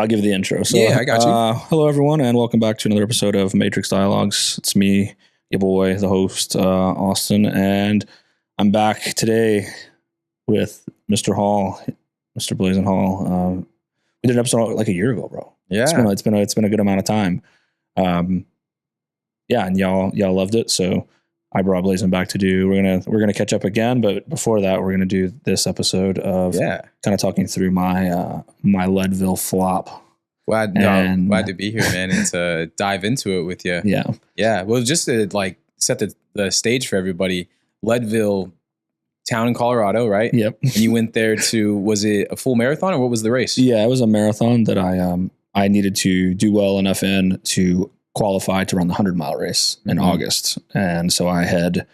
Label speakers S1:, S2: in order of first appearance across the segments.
S1: I'll give the intro. So,
S2: yeah, I got you.
S1: Hello, everyone, and welcome back to another episode of Matrix Dialogues. It's me, your boy, the host, Austin, and I'm back today with Mr. Hall, Mr. Blazen Hall. We did an episode like a year ago, bro.
S2: Yeah,
S1: it's been a good amount of time. Yeah, and y'all loved it, so I brought Blazen back to do. We're gonna catch up again, but before that, we're gonna do this episode of kind of talking through my my Leadville flop.
S2: Glad to be here, man, and to dive into it with you. Yeah. Well, just to like set the stage for everybody, Leadville, town in Colorado, right?
S1: Yep.
S2: And you went there to, was it a full marathon or what was the race?
S1: Yeah, it was a marathon that I needed to do well enough in to qualify to run the 100-mile race in August. And so I had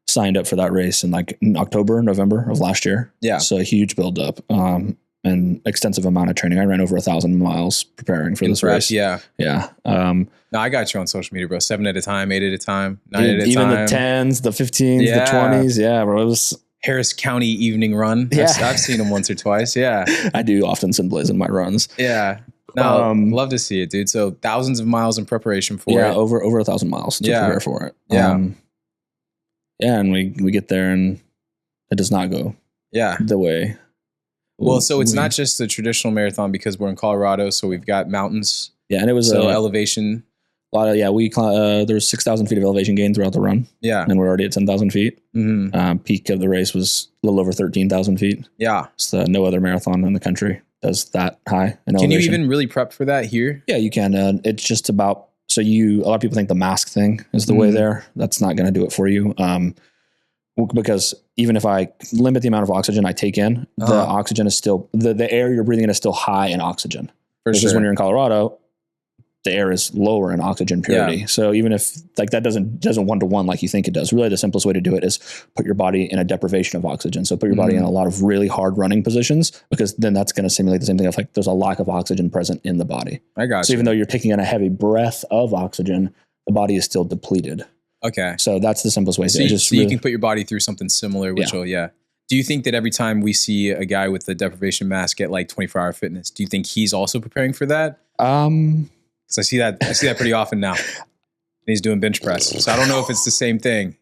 S1: signed up for that race in October, November of last year.
S2: Yeah.
S1: So a huge buildup and extensive amount of training. I ran over 1,000 miles preparing for this race.
S2: Yeah.
S1: Yeah.
S2: No, I got you on social media, bro. 7 at a time, 8 at a time, 9 at a time.
S1: Even the 10s, the 15s, the 20s. Yeah, bro. It was
S2: Harris County evening run.
S1: Yeah.
S2: I've seen them once or twice. Yeah.
S1: I do often send Blaze in my runs.
S2: Yeah. No, love to see it, dude. So thousands of miles in preparation for it.
S1: Yeah, over 1,000 miles to prepare for it.
S2: Yeah.
S1: And we get there and it does not go the way.
S2: Well, so it's not just a traditional marathon because we're in Colorado, so we've got mountains.
S1: Yeah, and it was
S2: elevation.
S1: A lot of there was 6,000 feet of elevation gain throughout the run.
S2: Yeah,
S1: and we're already at 10,000 feet.
S2: Mm-hmm.
S1: Peak of the race was a little over 13,000 feet.
S2: Yeah,
S1: so no other marathon in the country does that high in elevation.
S2: Can you even really prep for that here?
S1: Yeah, you can. It's just about a lot of people think the mask thing is the way there. That's not going to do it for you. Because even if I limit the amount of oxygen I take in, the oxygen is still the air you're breathing in is still high in oxygen. Because when you're in Colorado, the air is lower in oxygen purity. Yeah. So even if that doesn't 1-to-1 like you think it does, really the simplest way to do it is put your body in a deprivation of oxygen. So put your body in a lot of really hard running positions, because then that's going to simulate the same thing of there's a lack of oxygen present in the body.
S2: I got
S1: So
S2: you.
S1: even though you're taking in a heavy breath of oxygen, the body is still depleted.
S2: Okay.
S1: So that's the simplest way.
S2: So you can put your body through something similar, which will, Do you think that every time we see a guy with the deprivation mask at 24-hour fitness, do you think he's also preparing for that? Because I see that pretty often now. And he's doing bench press. So I don't know if it's the same thing.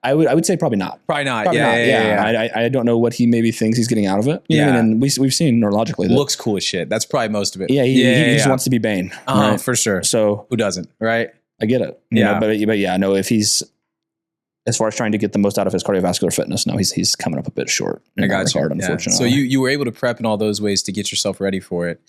S1: I would say probably not.
S2: Probably not.
S1: Probably not. Yeah. I don't know what he maybe thinks he's getting out of it. You know what I mean? And we've seen neurologically that
S2: looks cool as shit. That's probably most of it.
S1: Yeah. He just wants to be Bane. Right?
S2: For sure.
S1: So
S2: who doesn't? Right.
S1: I get it. You know, but yeah, no, if he's, as far as trying to get the most out of his cardiovascular fitness, no, he's coming up a bit short.
S2: I got you.
S1: Unfortunately.
S2: So you were able to prep in all those ways to get yourself ready for it.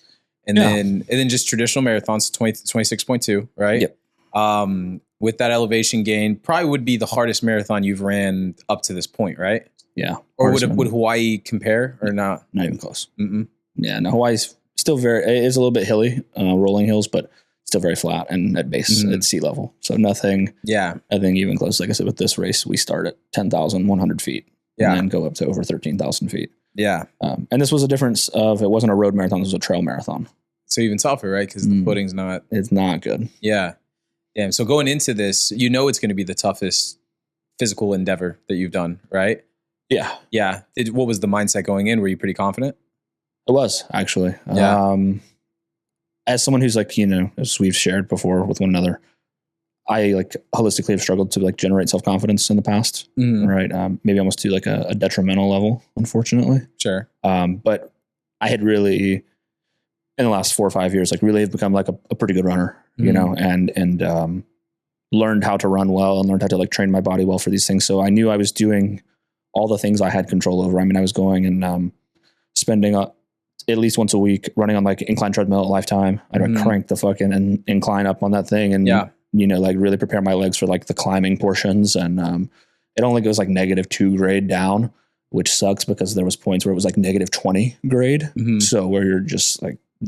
S2: And then just traditional marathons, 26.2, right?
S1: Yep.
S2: With that elevation gain, probably would be the hardest marathon you've ran up to this point, right?
S1: Yeah.
S2: Or would Hawaii compare or not?
S1: Not even close. Mm-mm. Yeah, no, Hawaii's still it is a little bit hilly, rolling hills, but still very flat and at base at sea level. So nothing even close. Like I said, with this race, we start at 10,100 feet and then go up to over 13,000 feet.
S2: Yeah.
S1: And this was a difference of, it wasn't a road marathon, this was a trail marathon.
S2: So even tougher, right? Because the footing's not.
S1: It's not good.
S2: Yeah. Yeah. So going into this, it's going to be the toughest physical endeavor that you've done, right?
S1: Yeah.
S2: Yeah. What was the mindset going in? Were you pretty confident?
S1: It was, actually.
S2: Yeah.
S1: As someone who's as we've shared before with one another, I holistically have struggled to generate self-confidence in the past, right? Maybe almost to a detrimental level, unfortunately.
S2: Sure.
S1: But I had really, in the last 4 or 5 years, really have become a pretty good runner, you know, and learned how to run well and learned how to train my body well for these things. So I knew I was doing all the things I had control over. I mean, I was going and spending at least once a week running on incline treadmill at Lifetime. I'd crank the fucking incline up on that thing and, really prepare my legs for the climbing portions. And it only goes -2 grade down, which sucks because there was points where it was -20 grade. So where you're just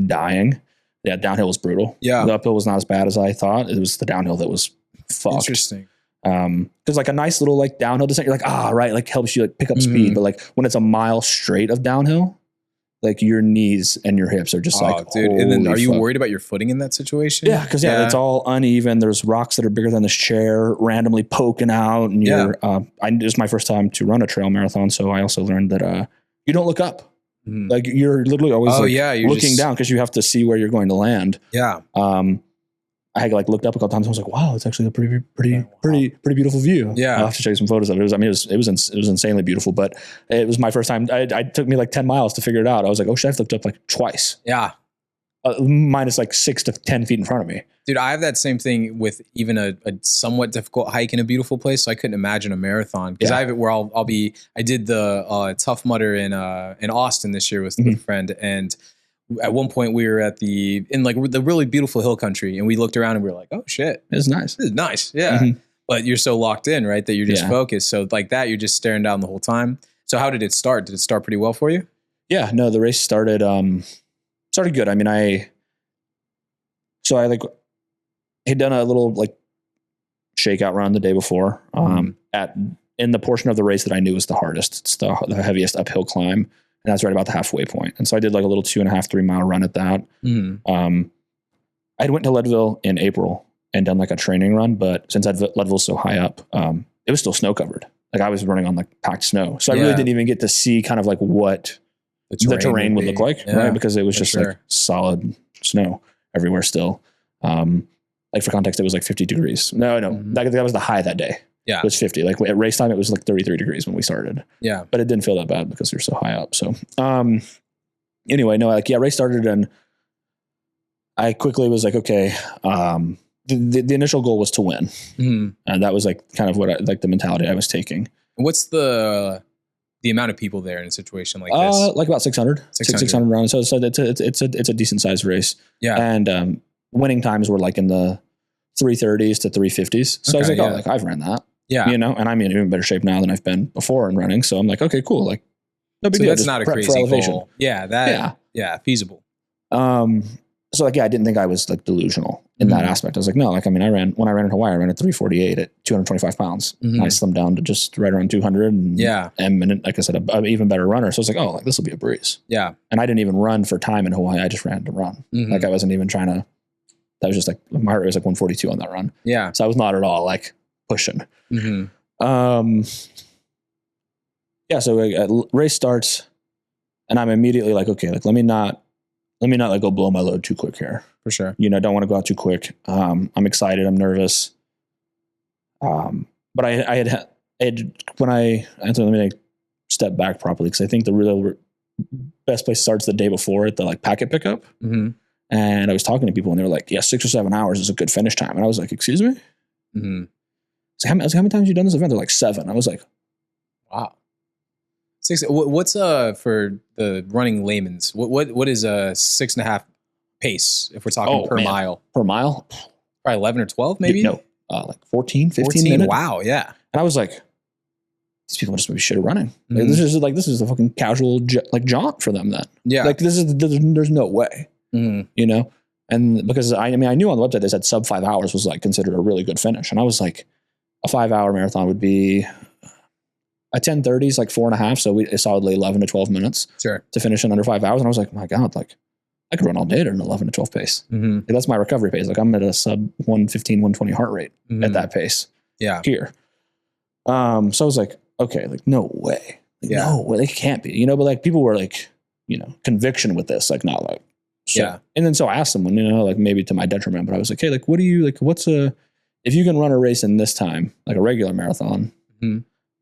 S1: dying. Yeah. Downhill was brutal.
S2: Yeah.
S1: The uphill was not as bad as I thought. It was the downhill that was fucked.
S2: Interesting.
S1: Cause a nice little downhill descent, you're right. Helps you pick up speed. But when it's a mile straight of downhill, your knees and your hips are just
S2: dude. And then are you worried about your footing in that situation?
S1: Yeah. Cause it's all uneven. There's rocks that are bigger than this chair randomly poking out. And it was my first time to run a trail marathon. So I also learned that, you don't look up. Like you're literally always looking down because you have to see where you're going to land.
S2: Yeah.
S1: I had like looked up a couple times. I was like, wow, it's actually a pretty beautiful view.
S2: Yeah.
S1: I'll have to show you some photos of it. It was insanely beautiful, but it was my first time. It took me like 10 miles to figure it out. I was like, oh shit, I've looked up like twice.
S2: Yeah.
S1: Minus like 6 to 10 feet in front of me.
S2: Dude, I have that same thing with even a somewhat difficult hike in a beautiful place. So I couldn't imagine a marathon because I have it where I did the Tough Mudder in Austin this year with a friend. And at one point we were in like the really beautiful hill country and we looked around and we were like, oh shit.
S1: This is nice.
S2: This is nice. Yeah. But you're so locked in, right? That you're just focused. So like that, you're just staring down the whole time. So how did it start? Did it start pretty well for you? Yeah, no, the race started good. I mean, I like had done a little like shakeout run the day before, in the portion of the race that I knew was the hardest. It's the heaviest uphill climb. And that's right about the halfway point. And so I did like a little 2.5, 3 mile run at that. I went to Leadville in April and done like a training run, but since Leadville's so high up, it was still snow covered. Like I was running on like packed snow. So I really didn't even get to see kind of like what the terrain would look like, right? Because it was just like solid snow everywhere still. Like for context, it was like 50 degrees. No, that was the high that day. Yeah. It was 50. Like at race time, it was like 33 degrees when we started. Yeah. But it didn't feel that bad because we were so high up. So, anyway, race started and I quickly was like, okay, the initial goal was to win. And that was like kind of what the mentality I was taking. What's the amount of people there in a situation like this?
S1: Like about 600 rounds. So it's a decent sized race. Yeah. And, winning times were like in the 330s to 350s. So I was like, I've ran that. Yeah. You know, and I'm in even better shape now than I've been before in running. So I'm like, okay, cool. Like, no big deal.
S2: That's not a crazy goal. Yeah. Feasible.
S1: So like, I didn't think I was like delusional in that aspect. I was like, no, like, I mean, when I ran in Hawaii, I ran at 348 at 225 pounds. And I slimmed down to just right around 200. And like I said, an even better runner. So I was like, oh, like this will be a breeze. Yeah. And I didn't even run for time in Hawaii. I just ran to run. Like I wasn't even trying to, that was just like, my heart rate was like 142 on that run. Yeah. So I was not at all like pushing. So race starts and I'm immediately like, okay, like let me not like go blow my load too quick here. For sure. You know, don't want to go out too quick. I'm excited. I'm nervous. But I had when let me like step back properly. Cause I think the real best place starts the day before at the like packet pickup. And I was talking to people and they were like, yeah, 6 or 7 hours is a good finish time. And I was like, excuse me? So how many times have you done this event? They're like 7. I was like, wow.
S2: 6. What's for the running layman's? What is a 6.5 pace if we're talking per mile?
S1: Per mile?
S2: Probably 11 or 12 maybe?
S1: No, like 14, 15 minutes.
S2: Wow, yeah.
S1: And I was like, these people just maybe shit at running. Like, this is a fucking casual jaunt for them then. Yeah. Like there's no way. You know? And because I knew on the website they said sub 5 hours was like considered a really good finish. And I was like, a 5-hour marathon would be a 10:30 is like 4.5. So we solidly 11 to 12 minutes to finish in under 5 hours. And I was like, my God, like I could run all day at an 11 to 12 pace. Like, that's my recovery pace. Like I'm at a sub 115, 120 heart rate at that pace. Yeah. Here. So I was like, okay, like no way. Like, no way. They can't be, you know, but like people were like, you know, conviction with this, like not like, so, and then so I asked someone, you know, like maybe to my detriment, but I was like, hey, like, what do you like? If you can run a race in this time, like a regular marathon,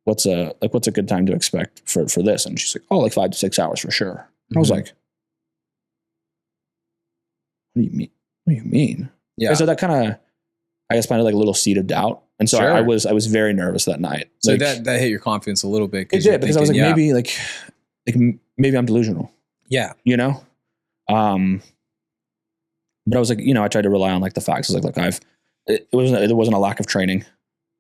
S1: what's a good time to expect for this? And she's like, oh, like 5 to 6 hours for sure. I was like, what do you mean? What do you mean? Yeah. And so that kind of, I guess, planted like a little seed of doubt. And so I was very nervous that night.
S2: So
S1: like,
S2: that hit your confidence a little bit.
S1: It did because I was like, maybe I'm delusional. Yeah. You know? But I was like, you know, I tried to rely on like the facts. I was like, look, it wasn't a lack of training.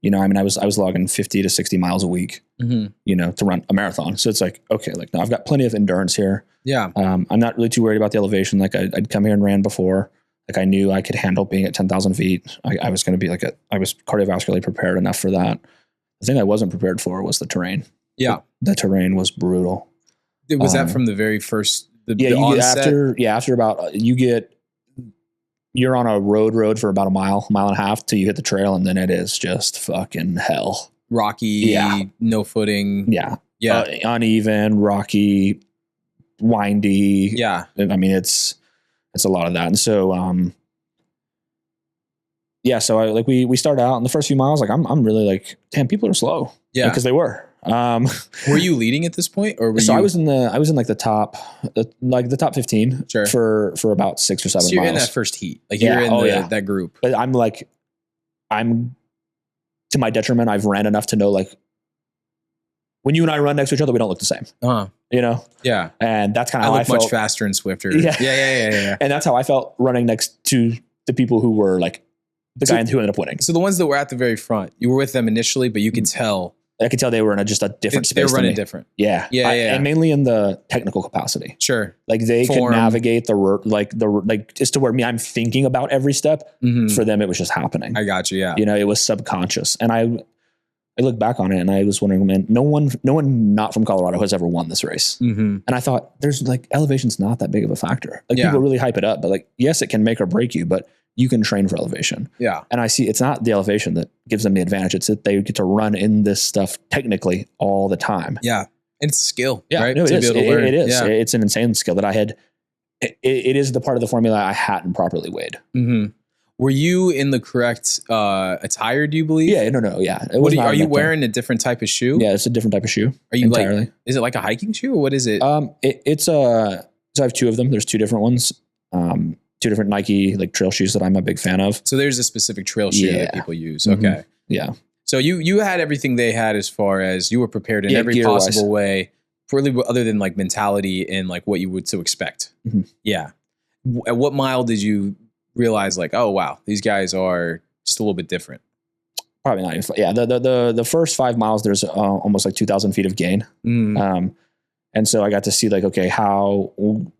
S1: You know, I mean, I was logging 50 to 60 miles a week, you know, to run a marathon. So it's like, okay, like, no, I've got plenty of endurance here. Yeah. I'm not really too worried about the elevation. Like I'd come here and ran before. Like I knew I could handle being at 10,000 feet. I was going to be I was cardiovascularly prepared enough for that. The thing I wasn't prepared for was the terrain. Yeah. The terrain was brutal.
S2: Was that from the very first,
S1: after about, you're on a road for about a mile and a half till you hit the trail. And then it is just fucking hell.
S2: Rocky, no footing.
S1: Yeah. Yeah. Uneven, rocky, windy.
S2: Yeah.
S1: I mean, it's a lot of that. And so, so we started out in the first few miles, like I'm really like, damn, people are slow.
S2: Yeah.
S1: Because they were.
S2: Were you leading at this point, or
S1: I was in like the top 15
S2: Sure.
S1: for about 6 or 7
S2: so you're
S1: miles.
S2: in that first heat, like you're in that group.
S1: But I'm to my detriment. I've ran enough to know, like, when you and I run next to each other, we don't look the same. You know?
S2: Yeah.
S1: And that's kind of how I felt.
S2: much faster and swifter.
S1: Yeah. And that's how I felt running next to the people who were like the guy who ended up winning.
S2: So the ones that were at the very front, you were with them initially, but you could tell.
S1: I could tell they were in just a different space.
S2: They were running different.
S1: Yeah. And mainly in the technical capacity.
S2: Sure.
S1: Like they could navigate just to where I'm thinking about every step. For them, it was just happening.
S2: I got you. Yeah.
S1: You know, it was subconscious. And I look back on it and I was wondering, man, no one not from Colorado has ever won this race. And I thought, there's like, elevation's not that big of a factor. Like people really hype it up, but like, yes, it can make or break you, but you can train for elevation. Yeah. And I see it's not the elevation that gives them the advantage. It's that they get to run in this stuff technically all the time.
S2: Yeah. And it's skill.
S1: Yeah.
S2: Right?
S1: No, it is. It is.
S2: Yeah.
S1: It's an insane skill that I had. It is the part of the formula I hadn't properly weighed.
S2: Were you in the correct attire, do you believe?
S1: Yeah. No. Yeah.
S2: Are you wearing a different type of shoe?
S1: Yeah. It's a different type of shoe.
S2: Are you entirely? Is it like a hiking shoe or what is it?
S1: So I have two of them. There's two different ones. Two different Nike like trail shoes that I'm a big fan of.
S2: So there's a specific trail shoe that people use. Okay.
S1: Yeah.
S2: So you had everything they had as far as you were prepared in every possible way, really other than like mentality and like what you would so expect. Yeah. At what mile did you realize like, oh wow, these guys are just a little bit different?
S1: Probably not even. Yeah. The first 5 miles, there's almost like 2,000 feet of gain. And so I got to see like, okay, how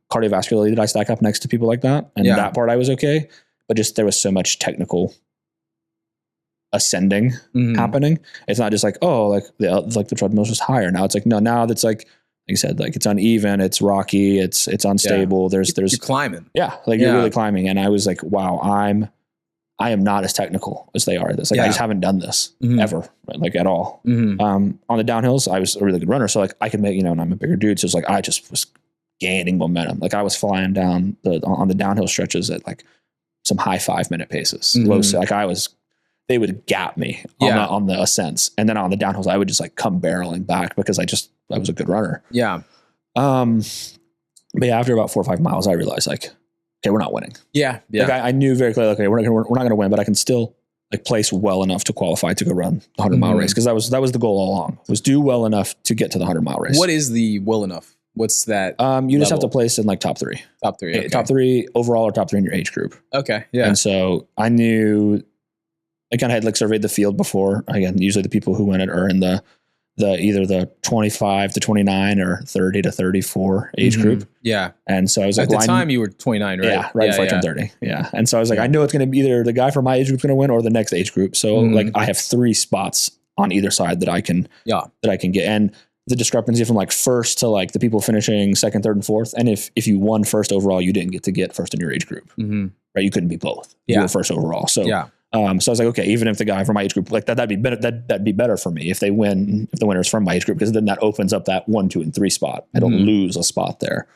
S1: cardiovascularly did I stack up next to people like that? And that part I was okay. But just there was so much technical ascending happening. It's not just like, oh, like the treadmill's just higher. Now it's like, no, now that's like you said, like it's uneven, it's rocky, it's unstable. You're
S2: climbing.
S1: Yeah. Like you're really climbing. And I was like, wow, I am not as technical as they are at this. Like I just haven't done this ever, right? Like at all. On the downhills, I was a really good runner. So like I could make, and I'm a bigger dude. So it's like, I just was gaining momentum. Like I was flying down on the downhill stretches at like some high 5-minute paces. They would gap me on the ascents. And then on the downhills, I would just like come barreling back because I was a good runner. Yeah. But yeah, after about 4 or 5 miles, I realized like, okay, we're not winning. Yeah. Like I knew very clearly, okay, we're not going to win, but I can still like place well enough to qualify to go run the 100-mile race. Cause that was the goal all along, was do well enough to get to the 100-mile race.
S2: What is the well enough? What's that?
S1: You just have to place in like top 3.
S2: Top 3. Okay.
S1: Top 3 overall or top 3 in your age group.
S2: Okay. Yeah.
S1: And so I knew I kind of had like surveyed the field before. Again, usually the people who win it are in the either the 25 to 29 or 30 to 34 age group. Yeah. And so I was like,
S2: at the time you were 29, right?
S1: Yeah. Right before I turned 30. Yeah. And so I was like, I know it's going to be either the guy from my age group is going to win or the next age group. So like I have 3 spots on either side that I can get. And the discrepancy from like first to like the people finishing second, third, and fourth. And if you won first overall, you didn't get first in your age group, right? You couldn't be both. You were first overall. So, so I was like, okay, even if the guy from my age group like that'd be better. That'd be better for me if the winner's from my age group, because then that opens up that 1, 2, and 3 spot. I don't lose a spot there.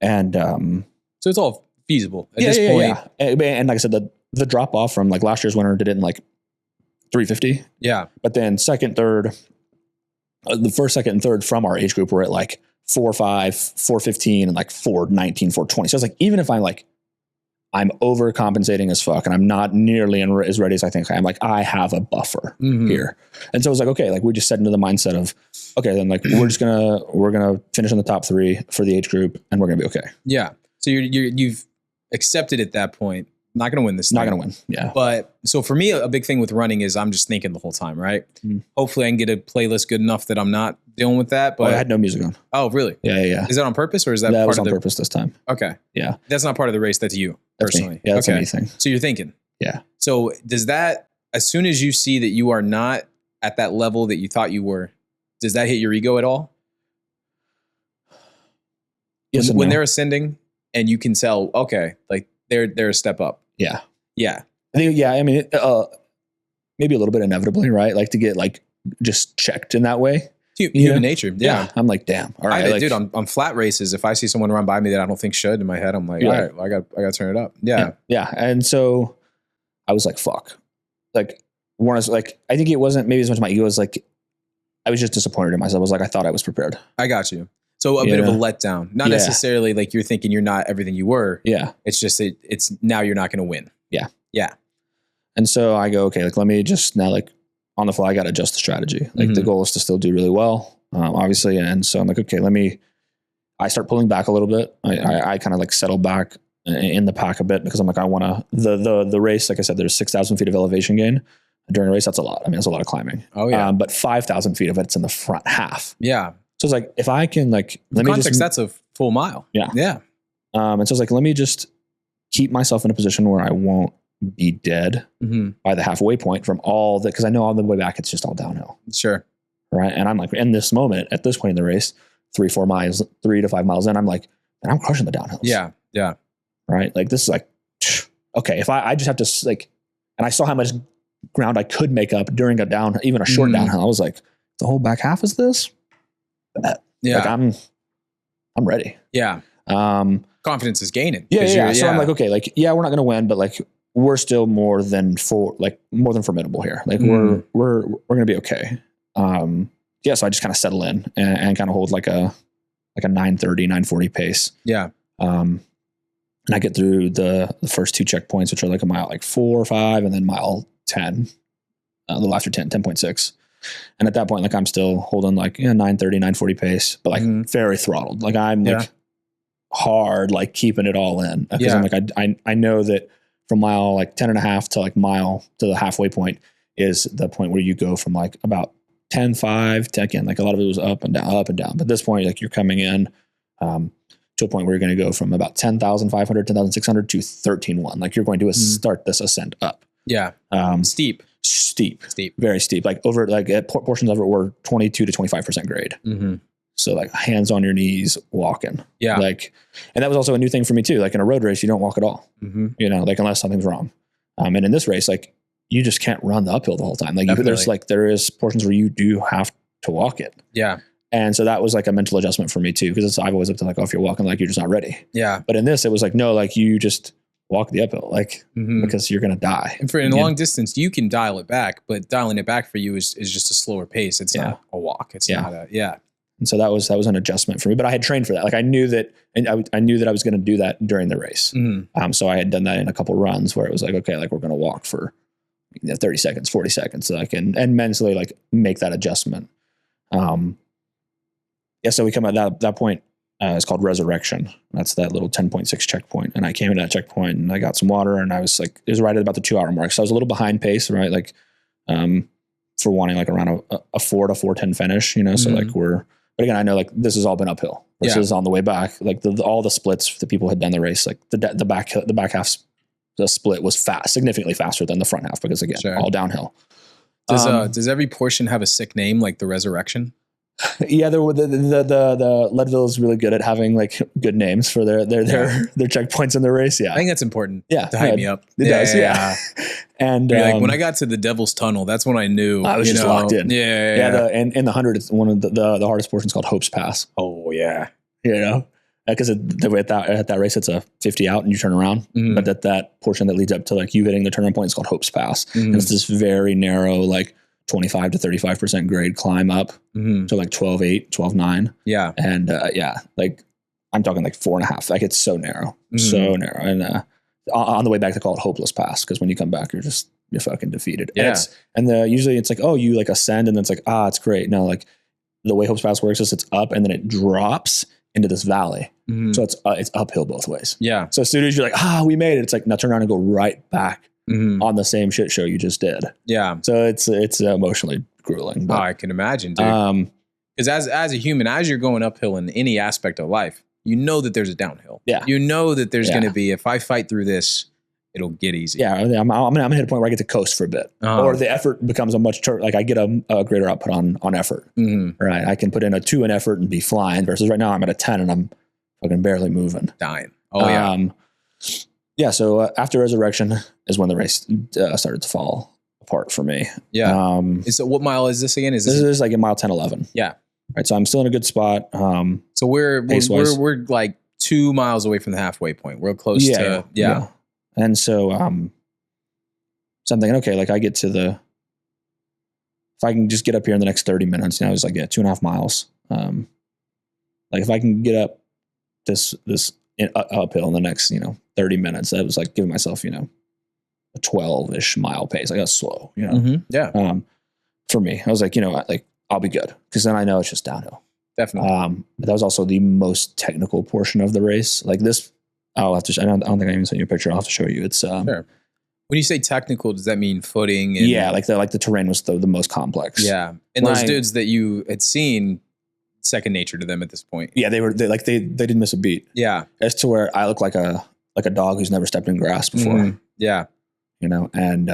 S1: And
S2: so it's all feasible at this point.
S1: Yeah. And like I said, the drop off from like last year's winner did it in like 350. Yeah. But then second, third, the first, second, and third from our age group were at like 4.5, 4.15, and like 4.19, 4.20. So I was like, even if I'm overcompensating as fuck and I'm not nearly as ready as I think I am, like I have a buffer here. And so I was like, okay, like we just set into the mindset of, okay, then like we're gonna finish in the top 3 for the age group and we're gonna be okay.
S2: Yeah. So you've accepted at that point, not going to win this thing.
S1: Not going to win. Yeah.
S2: But so for me, a big thing with running is I'm just thinking the whole time, right? Hopefully I can get a playlist good enough that I'm not dealing with that. But
S1: I had no music on.
S2: Oh, really?
S1: Yeah.
S2: Is that on purpose or is that
S1: part was on purpose this time?
S2: Okay.
S1: Yeah.
S2: That's not part of the race. That's you personally.
S1: Me. Yeah, that's anything.
S2: So you're thinking.
S1: Yeah.
S2: So does that, as soon as you see that you are not at that level that you thought you were, does that hit your ego at all?
S1: Yes.
S2: When they're ascending and you can tell, okay, like they're a step up.
S1: Yeah.
S2: Yeah.
S1: I think, I mean, maybe a little bit inevitably, right? Like to get like just checked in that way.
S2: Human nature. Yeah.
S1: I'm like, damn. All right.
S2: Dude, on flat races, if I see someone run by me that I don't think should, in my head, I'm like, all right, well, I got to turn it up. Yeah.
S1: Yeah. And so I was like, fuck. Like, I think it wasn't maybe as much my ego as like, I was just disappointed in myself. I was like, I thought I was prepared.
S2: I got you. So a bit of a letdown, not necessarily like you're thinking you're not everything you were.
S1: Yeah.
S2: It's just, it's now you're not going to win.
S1: Yeah.
S2: Yeah.
S1: And so I go, okay, like, let me just now, like, on the fly, I got to adjust the strategy. Like the goal is to still do really well, obviously. And so I'm like, okay, I start pulling back a little bit. I kind of like settle back in the pack a bit because I'm like, I want to, the race, like I said, there's 6,000 feet of elevation gain during a race. That's a lot. I mean, that's a lot of climbing.
S2: Oh yeah.
S1: But 5,000 feet of it's in the front half.
S2: Yeah.
S1: So it's like, if I can like,
S2: that's a full mile.
S1: Yeah.
S2: Yeah.
S1: And so it's like, let me just keep myself in a position where I won't be dead by the halfway point from all that. Cause I know on the way back, it's just all downhill.
S2: Sure.
S1: Right. And I'm like, in this moment, at this point in the race, 3 to 5 miles in, I'm like, man, I'm crushing the downhills.
S2: Yeah. Yeah.
S1: Right. Like this is like, okay, if I just have to like, and I saw how much ground I could make up during a down, even a short downhill. I was like, the whole back half is this?
S2: Yeah.
S1: Like I'm ready.
S2: Yeah. Confidence is gaining.
S1: Yeah. So I'm like, okay, like, yeah, we're not going to win, but like, we're still more than formidable here. Like we're going to be okay. So I just kind of settle in and kind of hold like a 9:30, 9:40 pace.
S2: Yeah.
S1: And I get through the first 2 checkpoints, which are like a mile, like 4 or 5, and then mile 10, a little after 10.6. And at that point, like I'm still holding like 9:30, 9:40 pace, but like very throttled. Like I'm like hard, like keeping it all in. Because I'm like, I know that from mile like 10.5 to like mile to the halfway point is the point where you go from like about 10.5 to, again, like a lot of it was up and down. But at this point, like you're coming in to a point where you're going to go from about 10,500, 10,600 to 13.1. Like you're going to start this ascent up.
S2: Yeah. Steep,
S1: very steep. Like over, like portions of it were 22 to 25% grade. So like hands on your knees walking.
S2: Yeah.
S1: Like, and that was also a new thing for me too. Like in a road race, you don't walk at all, like unless something's wrong. And in this race, like you just can't run the uphill the whole time. Like there is portions where you do have to walk it.
S2: Yeah.
S1: And so that was like a mental adjustment for me too. Cause I've always looked at like, oh, if you're walking, like you're just not ready.
S2: Yeah.
S1: But in this, it was like, no, like you just walk the uphill, like because you're going to die.
S2: And in long distance, you can dial it back, but dialing it back for you is just a slower pace. It's not a walk. It's not
S1: And so that was an adjustment for me, but I had trained for that. Like I knew that, and I knew that I was going to do that during the race. So I had done that in a couple runs where it was like, okay, like we're going to walk for 30 seconds, 40 seconds. So I can, and mentally like make that adjustment. So we come at that point, it's called Resurrection. That's that little 10.6 checkpoint. And I came into that checkpoint and I got some water and I was like, it was right at about the 2 hour mark. So I was a little behind pace, right? Like, for wanting like around a 4 to 4:10 finish, so like but again, I know like this has all been uphill versus on the way back, like all the splits that people had done the race, like the back half, the split was significantly faster than the front half because again, all downhill.
S2: Does every portion have a sick name like the Resurrection?
S1: Yeah, the Leadville is really good at having like good names for their checkpoints in the race. Yeah,
S2: I think that's important.
S1: Yeah,
S2: to hype me up.
S1: It does. Yeah. And
S2: like when I got to the Devil's Tunnel, that's when I knew
S1: I was just locked in.
S2: Yeah.
S1: And in the 100, it's one of the hardest portions called Hope's Pass.
S2: Oh yeah,
S1: because at that race it's a 50 out and you turn around, but that portion that leads up to like you hitting the turning point is called Hope's Pass, and it's this very narrow like 25 to 35% grade climb up to like 12.8, 12.9.
S2: Yeah.
S1: And like I'm talking like 4.5. Like it's so narrow, so narrow. And on the way back, they call it Hopeless Pass because when you come back, you're fucking defeated.
S2: Yeah.
S1: And usually it's like, oh, you like ascend and then it's like, it's great. No, like the way Hope's Pass works is it's up and then it drops into this valley. So it's uphill both ways.
S2: Yeah.
S1: So as soon as you're like, we made it, it's like, now turn around and go right back on the same shit show you just did.
S2: Yeah.
S1: So it's emotionally grueling. But,
S2: I can imagine, dude. Because as a human, as you're going uphill in any aspect of life, you know that there's a downhill.
S1: Yeah.
S2: You know that there's going to be, if I fight through this, it'll get easy.
S1: Yeah. I'm going to hit a point where I get to coast for a bit, or the effort becomes like I get a greater output on effort. Right. I can put in a 2 in effort and be flying versus right now I'm at a 10 and I'm fucking barely moving.
S2: Dying. Oh yeah.
S1: So after Resurrection is when the race started to fall apart for me.
S2: Yeah. So what mile is this again?
S1: This is like in mile 10, 11.
S2: Yeah.
S1: Right. So I'm still in a good spot.
S2: So we're like 2 miles away from the halfway point. We're close to.
S1: And so, so I'm thinking, okay, like I get to if I can just get up here in the next 30 minutes, now it's like, 2.5 miles. Like if I can get up this uphill in the next, 30 minutes, that was like giving myself, a 12-ish mile pace. Like that's slow,
S2: Mm-hmm. Yeah.
S1: For me, I was like, like I'll be good. Cause then I know it's just downhill.
S2: Definitely.
S1: But that was also the most technical portion of the race. Like this, I'll have to, I don't think I even sent you a picture. I'll have to show you. It's,
S2: sure. When you say technical, does that mean footing? And,
S1: yeah. Like the terrain was the most complex.
S2: Yeah. And those dudes that you had seen, second nature to them at this point.
S1: Yeah. They didn't miss a beat.
S2: Yeah.
S1: As to where I look like a dog who's never stepped in grass before.
S2: Mm-hmm. Yeah.
S1: And,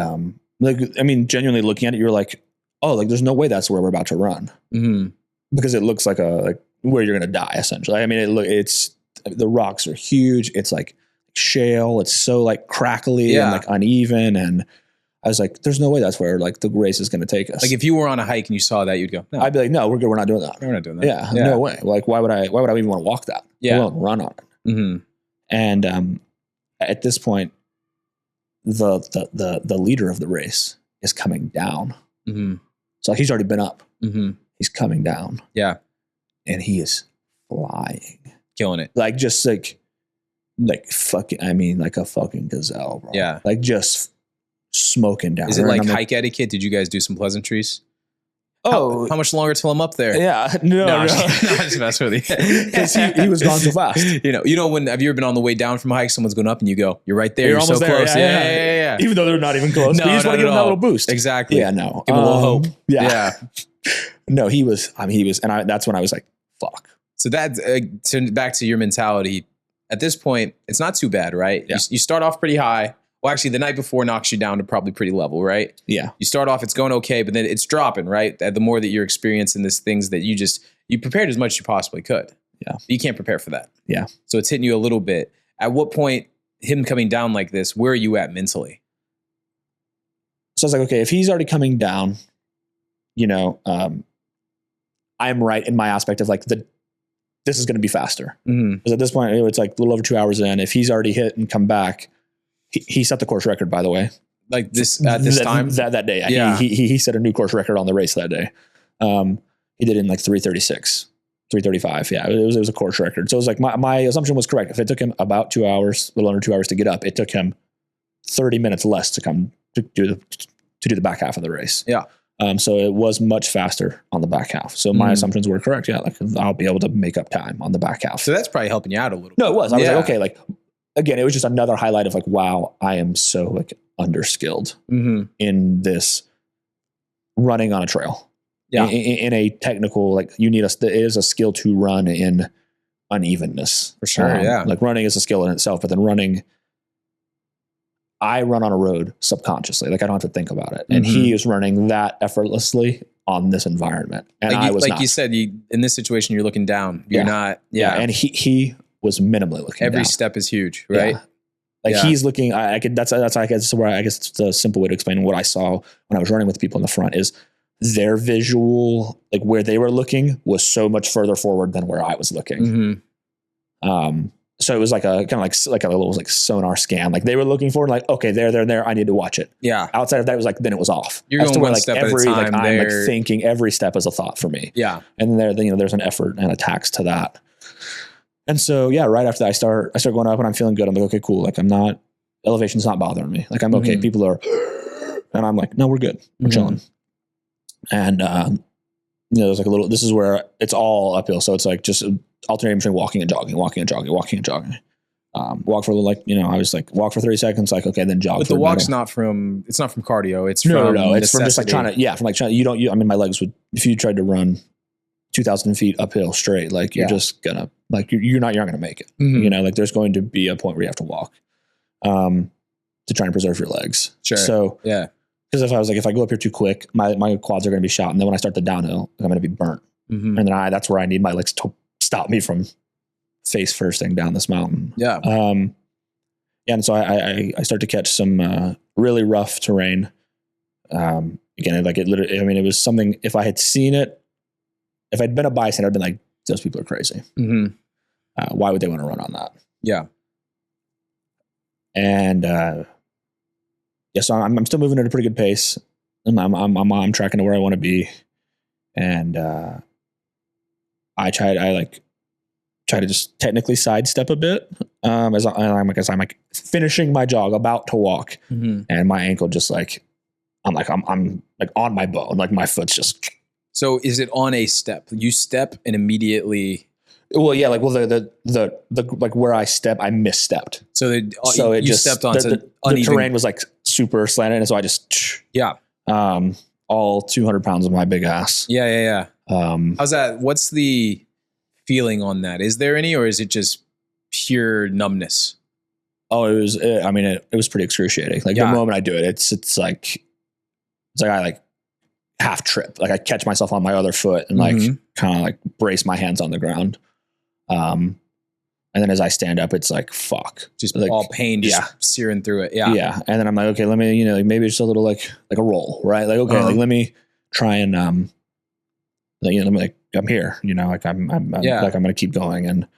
S1: genuinely looking at it, you're like, oh, like there's no way that's where we're about to run.
S2: Mm-hmm. Because
S1: it looks like where you're going to die essentially. I mean, it's the rocks are huge. It's like shale. It's so like crackly and like uneven. And I was like, there's no way that's where like the race is going to take us.
S2: Like if you were on a hike and you saw that, you'd go, no.
S1: I'd be like, no, we're good. We're not doing that.
S2: We're not doing that.
S1: Yeah, no way. Like, why would I even want to walk that?
S2: Yeah.
S1: I won't run on it.
S2: Mm-hmm.
S1: And, at this point, the leader of the race is coming down.
S2: Mm-hmm.
S1: So he's already been up.
S2: Mm-hmm.
S1: He's coming down.
S2: Yeah.
S1: And he is flying.
S2: Killing it.
S1: Like just like fucking, like a fucking gazelle, bro.
S2: Yeah.
S1: Like just smoking down.
S2: Is it like hike etiquette? Did you guys do some pleasantries?
S1: Oh,
S2: how much longer till I'm up there?
S1: Yeah, no.
S2: I just messing with you.
S1: Because he was gone so fast.
S2: When have you ever been on the way down from a hike? Someone's going up and you go, you're right there. You're
S1: almost
S2: so
S1: there.
S2: close.
S1: Yeah. Even though they're not even close.
S2: No,
S1: you just want to give them that little boost.
S2: Exactly.
S1: Yeah, no.
S2: Give them a little hope.
S1: Yeah. No, he was, and that's when I was like, fuck.
S2: So that's back to your mentality. At this point, it's not too bad, right?
S1: Yeah.
S2: You start off pretty high. Well, actually, the night before knocks you down to probably pretty level, right?
S1: Yeah.
S2: You start off, it's going okay, but then it's dropping, right? The more that you're experiencing these things that you prepared as much as you possibly could.
S1: Yeah.
S2: But you can't prepare for that.
S1: Yeah.
S2: So it's hitting you a little bit. At what point, him coming down like this, where are you at mentally?
S1: So I was like, okay, if he's already coming down, I'm right in my aspect of like this is going to be faster.
S2: Mm-hmm.
S1: Because at this point, it's like a little over 2 hours in. If he's already hit and come back, he set the course record, by the way.
S2: Like this at this time?
S1: That day.
S2: Yeah.
S1: He set a new course record on the race that day. He did it in like 3:36, 3:35. Yeah, it was a course record. So it was like my assumption was correct. If it took him about 2 hours, a little under 2 hours to get up, it took him 30 minutes less to come to do the back half of the race.
S2: Yeah.
S1: So it was much faster on the back half. So my assumptions were correct. Yeah, like I'll be able to make up time on the back half.
S2: So that's probably helping you out a little bit.
S1: No, it was. I was like, okay, like again, it was just another highlight of like, wow, I am so like underskilled in this running on a trail.
S2: Yeah.
S1: In a technical, like it is a skill to run in unevenness.
S2: For sure. Yeah.
S1: Like running is a skill in itself, but then I run on a road subconsciously. Like I don't have to think about it. And he is running that effortlessly on this environment. And I was not.
S2: You said, in this situation, you're looking down. You're not. Yeah.
S1: And he was minimally looking
S2: Every
S1: down.
S2: step is huge, right?
S1: Yeah. Like he's looking, that's where I guess it's the simple way to explain what I saw when I was running with people in the front is their visual, like where they were looking was so much further forward than where I was looking. So it was like a kind of like a little like sonar scan. Like they were looking forward, like, okay, there. I need to watch it.
S2: Yeah.
S1: Outside of that, it was like, then it was off.
S2: You're going one step at a time.
S1: I'm like thinking every step is a thought for me.
S2: Yeah.
S1: And then there's an effort and a tax to that. And so, right after that, I start going up and I'm feeling good. I'm like, okay, cool. Like elevation's not bothering me. Like I'm okay. People are, and I'm like, no, we're good. We're chilling. And, there's like this is where it's all uphill. So it's like just alternating between walking and jogging. Walk for I was like, walk for 30 seconds. Like, okay, then jog.
S2: But the walk's it's not from cardio. It's from
S1: no. It's from just like trying to, my legs would, if you tried to run 2,000 feet uphill straight, like you're just gonna, like, you're not gonna make it. Like there's going to be a point where you have to walk, to try and preserve your legs.
S2: Sure.
S1: So,
S2: yeah.
S1: Because if I go up here too quick, my quads are going to be shot. And then when I start the downhill, I'm going to be burnt. And then that's where I need my legs to stop me from face firsting down this mountain.
S2: Yeah.
S1: And so I start to catch some really rough terrain. Again, like it literally, I mean, it was something, if I had seen it, if I'd been a bystander, I'd been like, those people are crazy.
S2: Mm-hmm.
S1: Why would they want to run on that?
S2: Yeah.
S1: And, so I'm still moving at a pretty good pace. I'm tracking to where I want to be. And, I try to just technically sidestep a bit. As I'm like finishing my jog, about to walk, and my ankle just like, I'm like on my bone, like my foot's just.
S2: So is it on a step? You step and immediately.
S1: Well, yeah, the like where I step, I misstepped.
S2: So it just stepped onto
S1: the terrain was like super slanted, and so I just all 200 pounds of my big ass.
S2: Yeah. How's that? What's the feeling on that? Is there any, or is it just pure numbness?
S1: Oh, it was. It was pretty excruciating. Like the moment I do it, it's like I like half trip. Like I catch myself on my other foot and like kind of like brace my hands on the ground. And then as I stand up, it's like fuck,
S2: just
S1: like,
S2: all pain, just searing through it. Yeah.
S1: And then I'm like, okay, let me, like maybe just a little like a roll, right? Like okay, like let me try and let me like I'm here, like I'm like I'm gonna keep going. And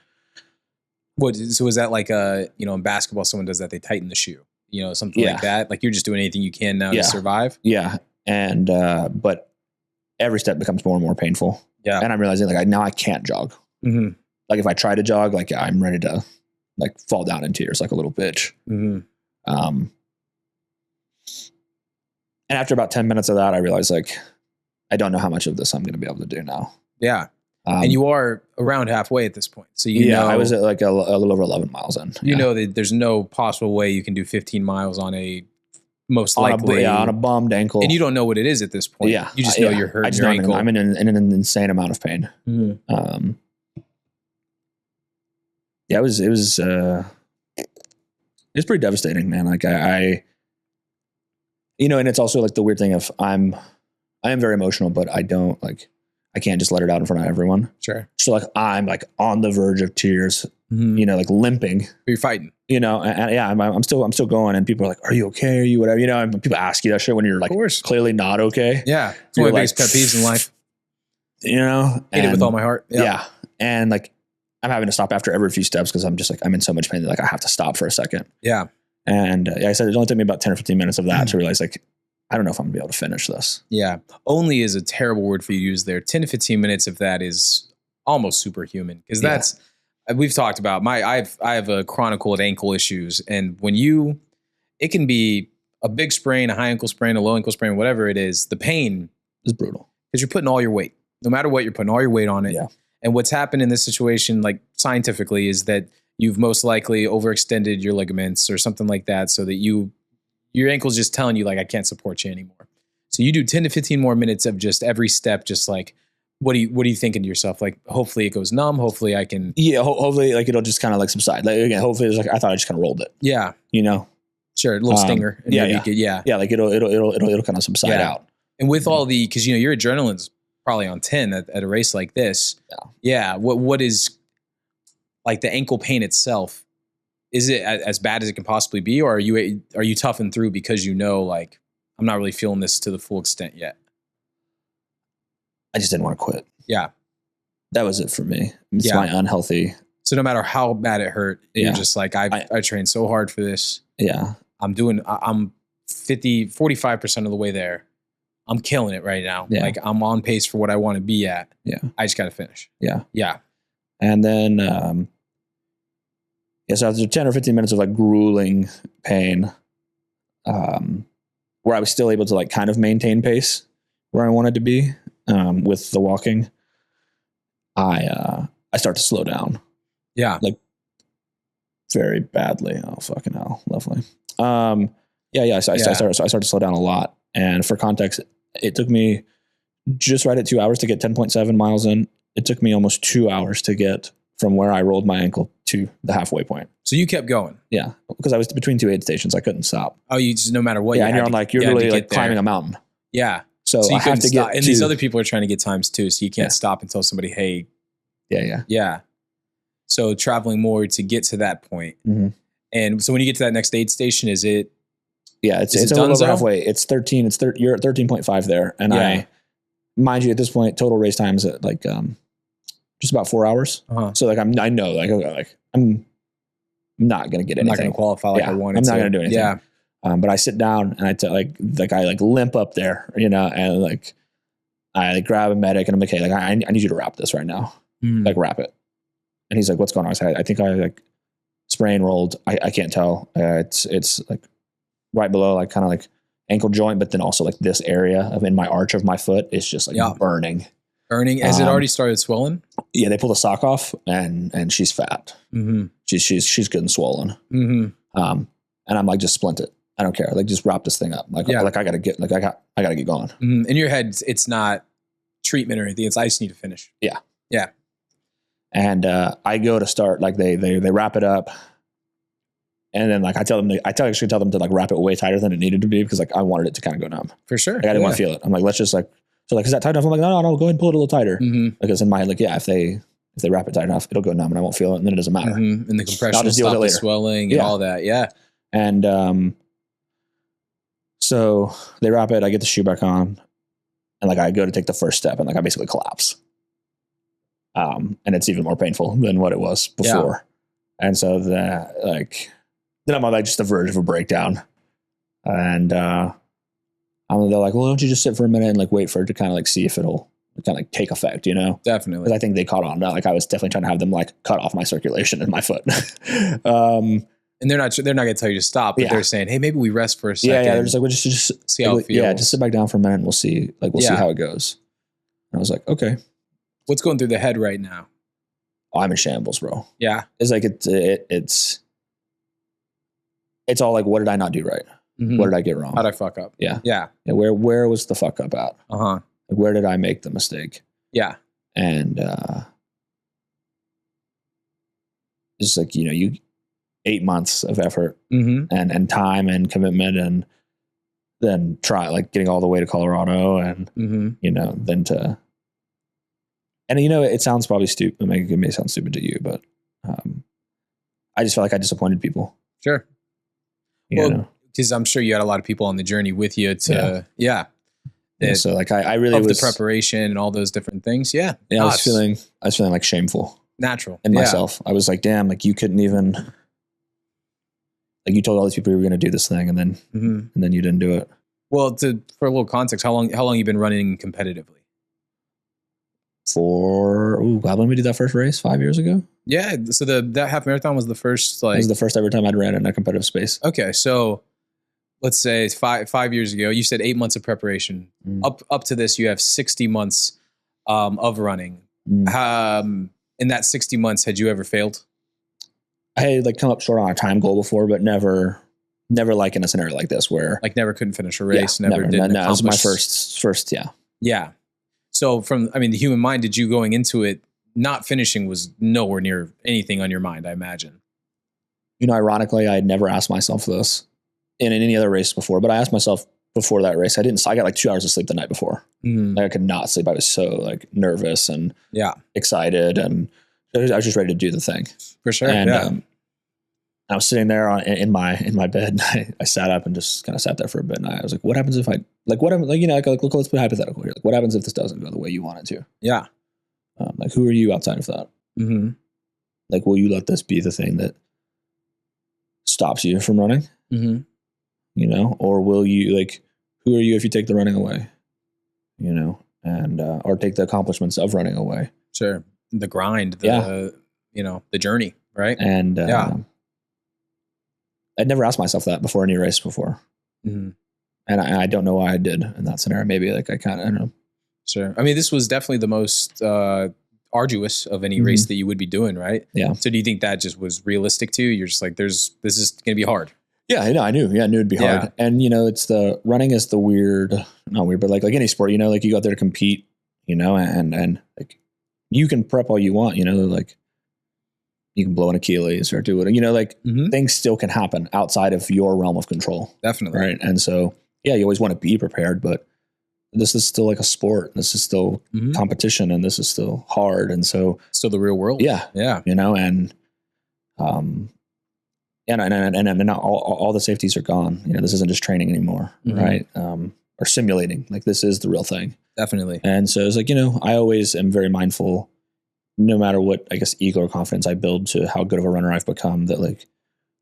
S2: so is that like in basketball, someone does that, they tighten the shoe, something like that. Like you're just doing anything you can now to survive.
S1: Yeah. And but every step becomes more and more painful. Yeah. And I'm realizing like now I can't jog. Mm-hmm. Like if I try to jog, like I'm ready to like fall down in tears like a little bitch. Mm-hmm. And after about 10 minutes of that, I realized like I don't know how much of this I'm going to be able to do now.
S2: Yeah. And you are around halfway at this point. So
S1: I was at like a little over 11 miles in.
S2: You know that there's no possible way you can do 15 miles on a most likely
S1: on a bummed ankle.
S2: And you don't know what it is at this point. Yeah. You just know you're hurting your ankle.
S1: I'm in an insane amount of pain. Mm-hmm. It was pretty devastating, man. Like I and it's also like the weird thing of I am very emotional, but I can't just let it out in front of everyone.
S2: Sure.
S1: So like I'm like on the verge of tears, like limping.
S2: But you're fighting.
S1: I'm still going, and people are like, "Are you okay? Are you whatever?" And people ask you that shit when you're like clearly not okay.
S2: Yeah, it's one of my biggest pet peeves in life. Hate it with all my heart.
S1: Yeah, and like I'm having to stop after every few steps because I'm just like I'm in so much pain that like I have to stop for a second.
S2: Yeah,
S1: and I said it only took me about 10 or 15 minutes of that to realize like I don't know if I'm gonna be able to finish this.
S2: Yeah, only is a terrible word for you to use there. 10 to 15 minutes of that is almost superhuman because that's. We've talked about I have a chronic ankle issues, and when it can be a big sprain, a high ankle sprain, a low ankle sprain, whatever it is, the pain
S1: is brutal
S2: because you're putting all your weight, no matter what, you're putting all your weight on it.
S1: Yeah.
S2: And what's happened in this situation, like scientifically, is that you've most likely overextended your ligaments or something like that, so that your ankle's just telling you like I can't support you anymore. So you do 10 to 15 more minutes of just every step, just like. What are you thinking to yourself? Like, hopefully it goes numb. Hopefully I can.
S1: Yeah. Hopefully like it'll just kind of like subside. Like again, hopefully it's like, I thought I just kind of rolled it.
S2: Yeah.
S1: Sure.
S2: A little stinger. And
S1: Yeah.
S2: Yeah.
S1: Like it'll kind of subside out.
S2: And with all cause your adrenaline's probably on 10 at a race like this. Yeah. What is like the ankle pain itself? Is it as bad as it can possibly be? Or are you toughing through because like, I'm not really feeling this to the full extent yet?
S1: I just didn't want to quit.
S2: Yeah.
S1: That was it for me. It's my unhealthy.
S2: So no matter how bad it hurt, you're just like, I trained so hard for this.
S1: Yeah.
S2: I'm 45% of the way there. I'm killing it right now.
S1: Yeah.
S2: Like I'm on pace for what I want to be at.
S1: Yeah.
S2: I just got to finish.
S1: Yeah.
S2: Yeah.
S1: And then, so after 10 or 15 minutes of like grueling pain, where I was still able to like kind of maintain pace where I wanted to be, with the walking, I start to slow down.
S2: Yeah.
S1: Like very badly. Oh, fucking hell. Lovely. I started to slow down a lot. And for context, it took me just right at 2 hours to get 10.7 miles in. It took me almost 2 hours to get from where I rolled my ankle to the halfway point.
S2: So you kept going?
S1: Yeah. Because I was between two aid stations. I couldn't stop.
S2: Oh, you just, no matter what.
S1: Yeah. And you're really like climbing a mountain.
S2: Yeah.
S1: So
S2: you
S1: I have to get
S2: and these other people are trying to get times too. So you can't stop and tell somebody, hey.
S1: Yeah.
S2: So traveling more to get to that point.
S1: Mm-hmm.
S2: And so when you get to that next aid station, is it
S1: Yeah, it's a little over halfway. It's 13. You're at 13.5 there, and mind you, at this point, total race time is at like just about 4 hours. So like I know like I'm not gonna get anything.
S2: I'm not gonna qualify like I wanted.
S1: I'm not gonna do anything. Yeah. But I sit down and I limp up there, and like I grab a medic and I'm like, hey, like I need you to wrap this right now. Like wrap it. And he's like, what's going on? I said, I think I like sprain rolled. I can't tell. It's like right below, like kind of like ankle joint, but then also like this area of in my arch of my foot is just like burning.
S2: Has it already started swelling?
S1: Yeah, they pulled the sock off and she's fat. She's good and swollen. And I'm like, just splint it. I don't care. Like just wrap this thing up. Like I gotta get going.
S2: In your head, it's not treatment or anything. It's I just need to finish.
S1: Yeah.
S2: Yeah.
S1: And I go to start, like they wrap it up. And then like I actually tell them to like wrap it way tighter than it needed to be because like I wanted it to kind of go numb.
S2: For sure.
S1: Like, I didn't want to feel it. I'm like, let's just like, so like, is that tight enough? I'm like, no, go ahead and pull it a little tighter. Because in my head, like, yeah, if they wrap it tight enough, it'll go numb and I won't feel it. And then it doesn't matter.
S2: And the compression will stop the swelling and all that. Yeah.
S1: And so they wrap it, I get the shoe back on and like I go to take the first step and like I basically collapse. And it's even more painful than what it was before. Yeah. And so then I'm on like just the verge of a breakdown. And they're like, well, don't you just sit for a minute and like wait for it to kind of like see if it'll kind of like take effect,
S2: Definitely.
S1: Because I think they caught on. Like I was definitely trying to have them like cut off my circulation in my foot.
S2: And they're not going to tell you to stop, but they're saying, hey, maybe we rest for a second.
S1: Yeah, they're just like, well, just
S2: see how it feels.
S1: Yeah, just sit back down for a minute and we'll see how it goes. And I was like, okay.
S2: What's going through the head right now?
S1: Oh, I'm in shambles, bro.
S2: Yeah.
S1: It's like, it's all like, what did I not do right? What did I get wrong?
S2: How'd I fuck up?
S1: Yeah. Where was the fuck up at? Like, where did I make the mistake?
S2: Yeah.
S1: And it's like, you 8 months of effort and time and commitment and then try like getting all the way to Colorado and, then to, and it sounds probably stupid. It may sound stupid to you, but I just felt like I disappointed people.
S2: Sure. Because I'm sure you had a lot of people on the journey with you to,
S1: so like I really was
S2: the preparation and all those different things. Yeah.
S1: Yeah. I was feeling like shameful.
S2: Natural.
S1: In myself. I was like, damn, like you couldn't even, like you told all these people you were going to do this thing and then you didn't do it.
S2: Well, for a little context, how long you been running competitively?
S1: How long did we do that first race? 5 years ago?
S2: Yeah. So that half marathon was the first, like,
S1: it was the first ever time I'd ran in a competitive space.
S2: Okay. So let's say 5 years ago, you said 8 months of preparation. Up to this, you have 60 months of running. In that 60 months, had you ever failed?
S1: I had like come up short on a time goal before, but never like in a scenario like this where
S2: like never couldn't finish a race.
S1: No, it was my first. Yeah.
S2: Yeah. So the human mind, did you going into it, not finishing was nowhere near anything on your mind, I imagine.
S1: Ironically, I had never asked myself this in any other race before, but I asked myself before that race. I got like 2 hours of sleep the night before. Like I could not sleep. I was so like nervous and excited and I was just ready to do the thing.
S2: For sure.
S1: And I was sitting there in my bed and I sat up and just kind of sat there for a bit. And I was like, what happens if let's put hypothetical here. Like what happens if this doesn't go the way you want it to?
S2: Yeah.
S1: Like who are you outside of that? Like, will you let this be the thing that stops you from running? Or will you who are you if you take the running away? And, or take the accomplishments of running away.
S2: Sure. The grind, the journey. Right.
S1: And, I'd never asked myself that before any race before. And I don't know why I did in that scenario. Maybe I don't know.
S2: Sure. This was definitely the most arduous of any race that you would be doing, right?
S1: Yeah.
S2: So do you think that just was realistic too? You're just like, this is going to be hard.
S1: Yeah, I knew. Yeah, I knew it'd be hard. And it's the running is the not weird, but like any sport, you go out there to compete, and like you can prep all you want, like you can blow an Achilles or do it, things still can happen outside of your realm of control.
S2: Definitely.
S1: Right. And so, yeah, you always want to be prepared, but this is still like a sport. This is still competition and this is still hard. And so
S2: still the real world.
S1: Yeah.
S2: Yeah.
S1: And, And all the safeties are gone. You know, this isn't just training anymore, right? Or simulating. Like this is the real thing.
S2: Definitely.
S1: And so it's like, you know, I always am very mindful, no matter what, I guess, ego or confidence I build to how good of a runner I've become, that like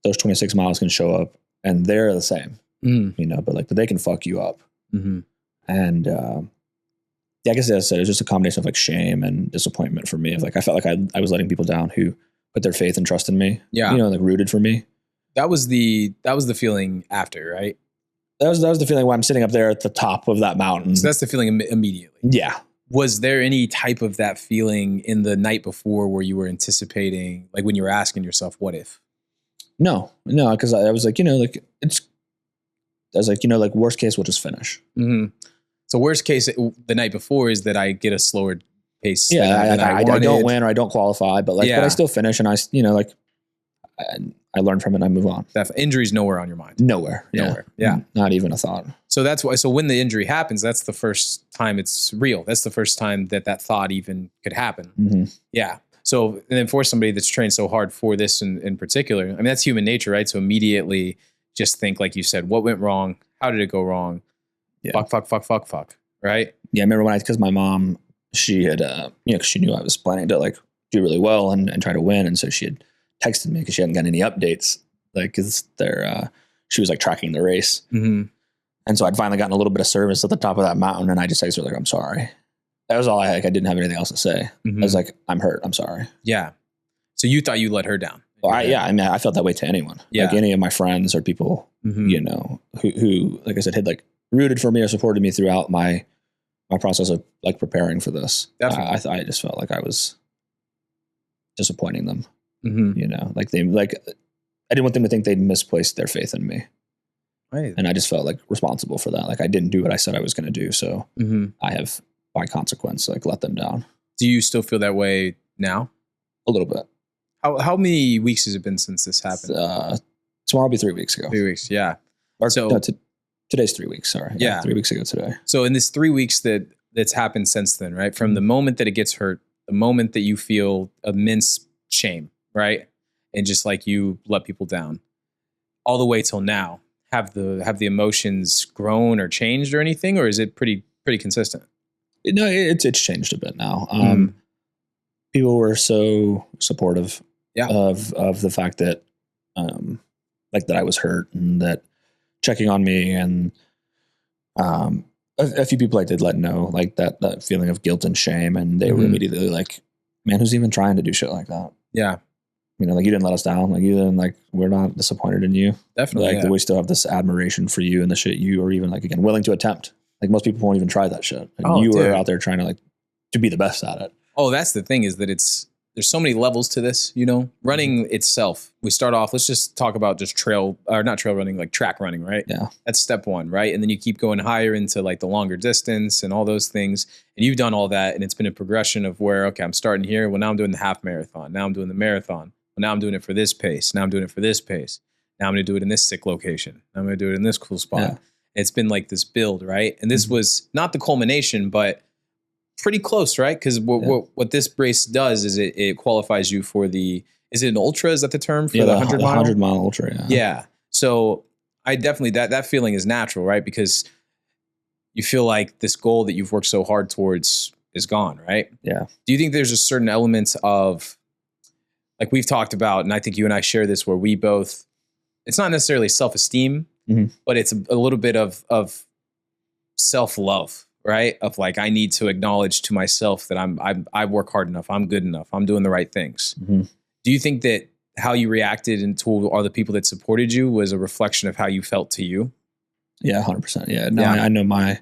S1: those 26 miles can show up and they're the same, you know, but they can fuck you up. And, I guess as I said, it was just a combination of like shame and disappointment for me. Of like, I felt like I was letting people down who put their faith and trust in me. Yeah. You know, like rooted for me.
S2: That was the feeling after, right?
S1: That was the feeling when I'm sitting up there at the top of that mountain.
S2: So that's the feeling immediately.
S1: Yeah.
S2: Was there any type of that feeling in the night before where you were anticipating, like when you were asking yourself, what if?
S1: No, because I was like, you know, like I was like, you know, like worst case, we'll just finish.
S2: So worst case the night before is that I get a slower pace.
S1: Yeah, I don't win or I don't qualify, but but I still finish and I, you know, like I learn from it and I move on.
S2: Injury's nowhere on your mind.
S1: Nowhere.
S2: Yeah.
S1: Not even a thought.
S2: So that's why, so when the injury happens, that's the first time it's real. That's the first time that thought even could happen. Yeah. So, and then for somebody that's trained so hard for this in particular, I mean, that's human nature, right? So immediately just think, like you said, what went wrong? How did it go wrong? Yeah. Fuck. Right.
S1: Yeah. I remember because my mom, she had, you know, cause she knew I was planning to like do really well and try to win. And so she had texted me because she hadn't gotten any updates, like, cause she was like tracking the race. And so I'd finally gotten a little bit of service at the top of that mountain. And I just texted her like, I'm sorry. That was all I had. Like, I didn't have anything else to say. I was like, I'm hurt. I'm sorry.
S2: Yeah. So you thought you let her down.
S1: Well, I mean, I felt that way to anyone. Yeah. Like any of my friends or people, you know, who, like I said, had like rooted for me or supported me throughout my process of like preparing for this. I just felt like I was disappointing them. You know, like I didn't want them to think they'd misplaced their faith in me. Right. And I just felt like responsible for that. Like I didn't do what I said I was going to do. So I have by consequence, like let them down.
S2: Do you still feel that way now?
S1: A little bit.
S2: How many weeks has it been since this happened?
S1: Tomorrow will be 3 weeks ago.
S2: 3 weeks. Yeah.
S1: Or no, today's 3 weeks. Sorry. Yeah. 3 weeks ago today.
S2: So in this 3 weeks that's happened since then, right? From the moment that it gets hurt, the moment that you feel immense shame, right? And just like you let people down all the way till now, have the emotions grown or changed or anything, or is it pretty consistent?
S1: No, it's changed a bit now. People were so supportive of the fact that, like that I was hurt and that checking on me, and a few people I did let know, like that feeling of guilt and shame, and they were immediately like, man, who's even trying to do shit like that? Yeah. You know, like you didn't let us down. Like you didn't, like, we're not disappointed in you. Definitely. Like we still have this admiration for you and the shit you are even like, again, willing to attempt. Like most people won't even try that shit. And you were out there trying to like, to be the best at it.
S2: Oh, that's the thing, is that there's so many levels to this, you know, running itself. We start off, let's just talk about just not trail running, like track running, right? Yeah. That's step one, right? And then you keep going higher into like the longer distance and all those things. And you've done all that. And it's been a progression of where, okay, I'm starting here. Well, now I'm doing the half marathon. Now I'm doing the marathon. Well, now I'm doing it for this pace. Now I'm doing it for this pace. Now I'm going to do it in this sick location. Now I'm going to do it in this cool spot. Yeah. It's been like this build, right? And this was not the culmination, but pretty close, right? Because what this race does is it qualifies you for is it an ultra? Is that the term for the 100 mile?
S1: 100 mile ultra, yeah.
S2: Yeah. So I definitely, that feeling is natural, right? Because you feel like this goal that you've worked so hard towards is gone, right? Yeah. Do you think there's a certain element of, like we've talked about, and I think you and I share this, where we both, it's not necessarily self-esteem, but it's a little bit of self-love, right? Of like, I need to acknowledge to myself that I work hard enough. I'm good enough. I'm doing the right things. Do you think that how you reacted and to all the people that supported you was a reflection of how you felt to you?
S1: Yeah, 100%. Yeah. No, I know my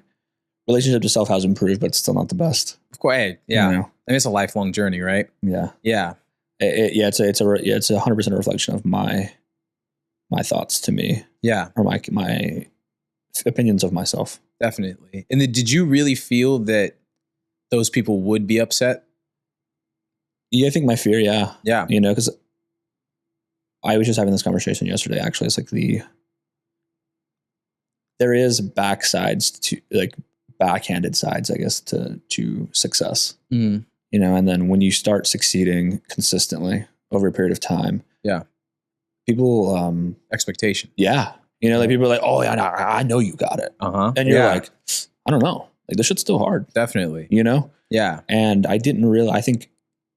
S1: relationship to self has improved, but it's still not the best.
S2: Of course. Yeah. You know? I mean, it's a lifelong journey, right?
S1: Yeah.
S2: Yeah.
S1: It's 100% a reflection of my thoughts to me. Yeah. Or my opinions of myself.
S2: Definitely. And then did you really feel that those people would be upset?
S1: Yeah, I think my fear, yeah. Yeah. You know, because I was just having this conversation yesterday, actually. It's like there is backsides to, like, backhanded sides, I guess, to success. You know, and then when you start succeeding consistently over a period of time, people,
S2: expectation.
S1: Yeah. Like people are like, oh yeah, I know you got it. And you're like, I don't know. Like this shit's still hard.
S2: Definitely.
S1: Yeah. And I didn't really, I think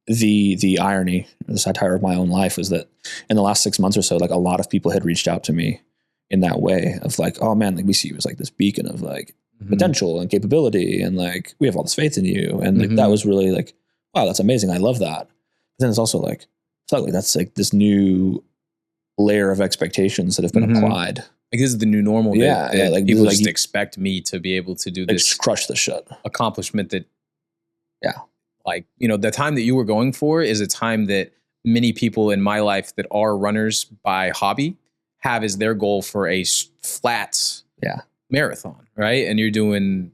S1: the irony, the satire of my own life was that in the last 6 months or so, like a lot of people had reached out to me in that way of like, oh man, like we see you as like this beacon of like potential and capability. And like, we have all this faith in you. And like, that was really like, wow, that's amazing. I love that. But then it's also like, fuck, like that's like this new layer of expectations that have been applied.
S2: Like this is the new normal.
S1: Yeah.
S2: Like people just expect me to be able to do this,
S1: crush the shit
S2: accomplishment that, like, the time that you were going for is a time that many people in my life that are runners by hobby have as their goal for a flat marathon, right? And you're doing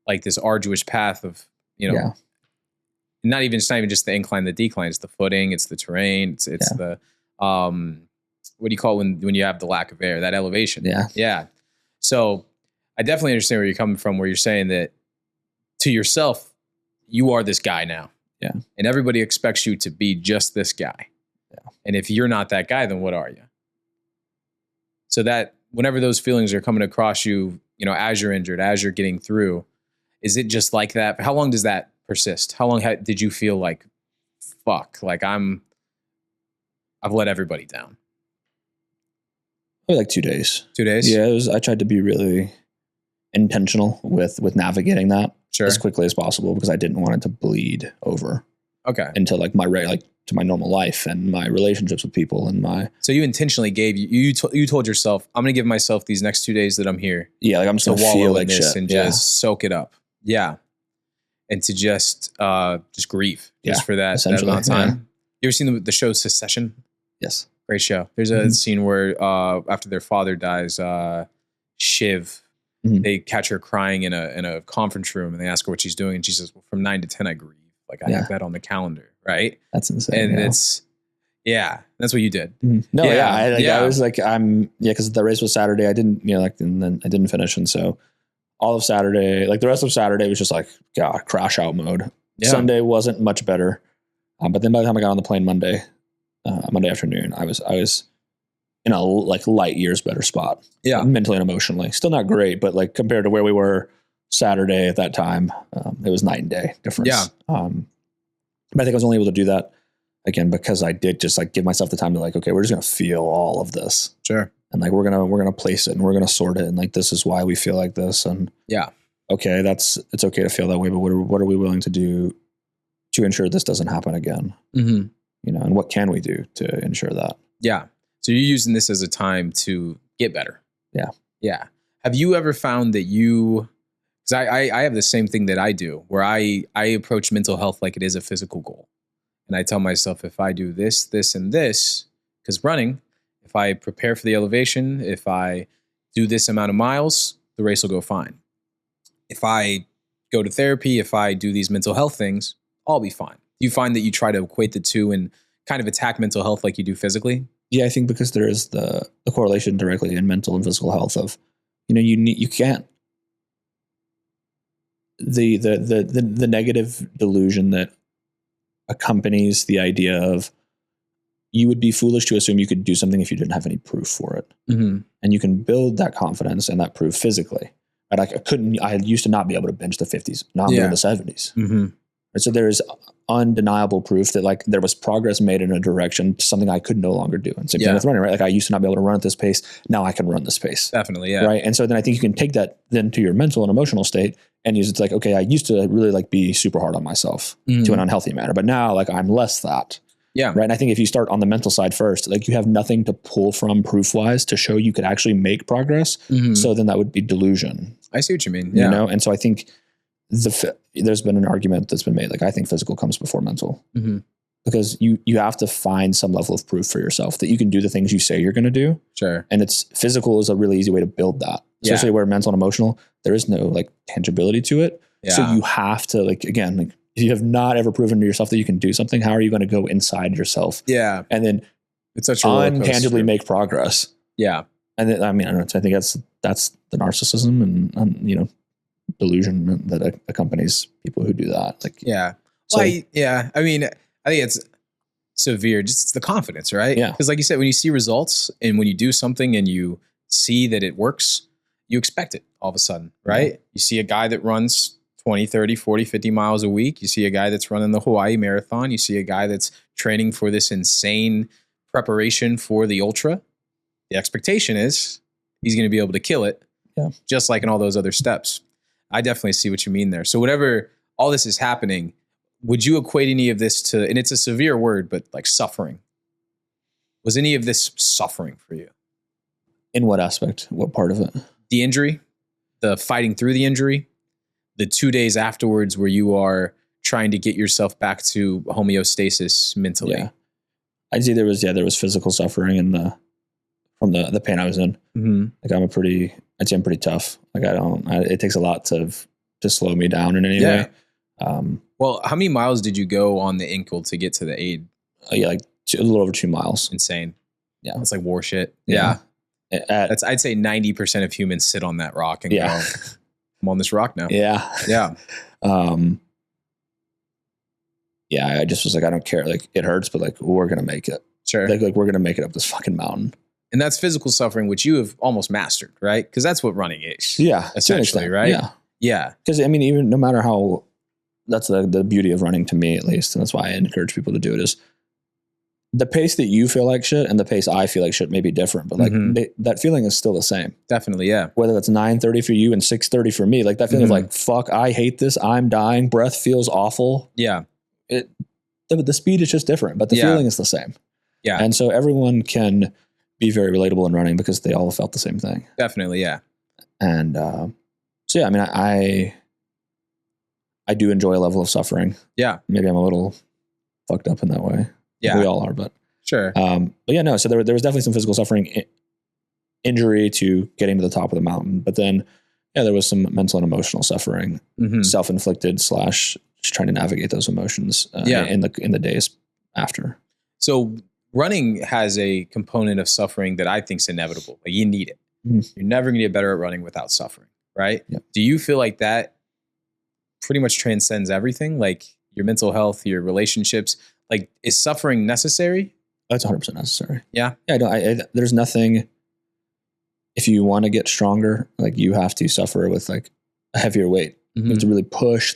S2: like this arduous path of, it's not even just the incline, the decline, it's the footing, it's the terrain, it's the, what do you call it when you have the lack of air, that elevation? Yeah. So I definitely understand where you're coming from, where you're saying that to yourself, you are this guy now.
S1: Yeah.
S2: And everybody expects you to be just this guy. Yeah. And if you're not that guy, then what are you? So that whenever those feelings are coming across you, as you're injured, as you're getting through, is it just like that? How long does that persist? How long did you feel like, fuck, like I've let everybody down?
S1: Probably like 2 days.
S2: 2 days?
S1: Yeah, I tried to be really intentional with navigating that as quickly as possible because I didn't want it to bleed over.
S2: Okay.
S1: Into like to my normal life and my relationships with people and my.
S2: So you intentionally you told yourself, I'm going to give myself these next 2 days that I'm here.
S1: Yeah, like I'm just going to feel like
S2: this
S1: shit
S2: and just soak it up. Yeah. And to just grieve just for that amount of time.
S1: Yeah.
S2: You ever seen the show Succession?
S1: Yes.
S2: Great show. There's a scene where after their father dies, Shiv, they catch her crying in a conference room and they ask her what she's doing. And she says, well, from 9 to 10, I grieve. Like I have that on the calendar. Right.
S1: That's insane.
S2: And that's what you did.
S1: No, I was like, cause the race was Saturday. I didn't, and then I didn't finish. And so all of Saturday, like the rest of Saturday was just like, crash out mode. Yeah. Sunday wasn't much better. But then by the time I got on the plane Monday afternoon, I was in a like light years better spot.
S2: Yeah.
S1: Mentally and emotionally. Still not great, but like compared to where we were Saturday at that time, it was night and day difference.
S2: Yeah.
S1: But I think I was only able to do that again because I did just like give myself the time to like, okay, we're just gonna feel all of this.
S2: Sure.
S1: And like we're gonna place it and we're gonna sort it and like this is why we feel like this and okay, it's okay to feel that way, but what are we willing to do to ensure this doesn't happen again? And what can we do to ensure that?
S2: Yeah. So you're using this as a time to get better.
S1: Yeah.
S2: Yeah. Have you ever found that because I have the same thing that I do where I approach mental health like it is a physical goal. And I tell myself, if I do this, this, and this, because running, if I prepare for the elevation, if I do this amount of miles, the race will go fine. If I go to therapy, if I do these mental health things, I'll be fine. Do you find that you try to equate the two and kind of attack mental health like you do physically?
S1: Yeah, I think because there is the correlation directly in mental and physical health of, you can't, the negative delusion that accompanies the idea of you would be foolish to assume you could do something if you didn't have any proof for it. And you can build that confidence and that proof physically. I used to not be able to bench the 50s, not in the 70s. And so there is undeniable proof that like there was progress made in a direction to something I could no longer do. And same thing with running, right? Like I used to not be able to run at this pace. Now I can run this pace.
S2: Definitely. Yeah.
S1: Right. And so then I think you can take that then to your mental and emotional state and use it like, okay, I used to really like be super hard on myself to an unhealthy manner, but now like I'm less that.
S2: Yeah.
S1: Right. And I think if you start on the mental side first, like you have nothing to pull from proof wise to show you could actually make progress. So then that would be delusion.
S2: I see what you mean. Yeah.
S1: And so I think there's been an argument that's been made. Like I think physical comes before mental because you have to find some level of proof for yourself that you can do the things you say you're going to do.
S2: Sure.
S1: And it's physical is a really easy way to build that, especially where mental and emotional, there is no like tangibility to it. Yeah. So you have to like, again, like if you have not ever proven to yourself that you can do something, how are you going to go inside yourself?
S2: Yeah.
S1: And then
S2: it's such a
S1: untangibly make progress.
S2: Yeah.
S1: And then, I mean, I don't know. I think that's the narcissism and delusion that accompanies people who do that. Like,
S2: yeah. Well, I mean, I think it's severe, just the confidence, right?
S1: Yeah.
S2: Because like you said, when you see results and when you do something and you see that it works, you expect it all of a sudden, right? Yeah. You see a guy that runs 20, 30, 40, 50 miles a week. You see a guy that's running the Hawaii Marathon. You see a guy that's training for this insane preparation for the ultra. The expectation is he's going to be able to kill it, just like in all those other steps. I definitely see what you mean there. So whatever all this is happening, would you equate any of this to, and it's a severe word, but like suffering? Was any of this suffering for you?
S1: In what aspect? What part of it?
S2: The injury, the fighting through the injury, the 2 days afterwards where you are trying to get yourself back to homeostasis mentally.
S1: Yeah. I'd say there was physical suffering from the pain I was in. Mm-hmm. Like I'm pretty tough. Like it takes a lot to slow me down in any way.
S2: Well, how many miles did you go on the ankle to get to the aid?
S1: Like a little over 2 miles.
S2: Insane.
S1: Yeah.
S2: It's like war shit. Yeah. I'd say 90% of humans sit on that rock and go, I'm on this rock now.
S1: Yeah.
S2: Yeah.
S1: I just was like, I don't care. Like it hurts, but like, we're going to make it.
S2: Sure.
S1: Like we're going to make it up this fucking mountain.
S2: And that's physical suffering, which you have almost mastered, right? Because that's what running is.
S1: Yeah.
S2: Essentially, right?
S1: Yeah.
S2: Yeah.
S1: Because I mean, even no matter how, that's the beauty of running to me, at least. And that's why I encourage people to do it, is the pace that you feel like shit and the pace I feel like shit may be different, but like that feeling is still the same.
S2: Definitely. Yeah.
S1: Whether that's 9:30 for you and 6:30 for me, like that feeling of like, fuck, I hate this. I'm dying. Breath feels awful.
S2: Yeah.
S1: The speed is just different, but the feeling is the same.
S2: Yeah.
S1: And so everyone can be very relatable in running because they all felt the same thing.
S2: Definitely. Yeah.
S1: And, so yeah, I mean, I do enjoy a level of suffering.
S2: Yeah.
S1: Maybe I'm a little fucked up in that way.
S2: Yeah.
S1: We all are, but
S2: sure.
S1: But yeah, no, so there was definitely some physical suffering, injury to getting to the top of the mountain, but then, there was some mental and emotional suffering, self-inflicted / just trying to navigate those emotions in the days after.
S2: So running has a component of suffering that I think is inevitable. Like you need it. You're never going to get better at running without suffering, right?
S1: Yep.
S2: Do you feel like that pretty much transcends everything? Like your mental health, your relationships, like is suffering necessary?
S1: That's 100% necessary.
S2: Yeah.
S1: Yeah. There's nothing, if you want to get stronger, like you have to suffer with like a heavier weight. You have to really push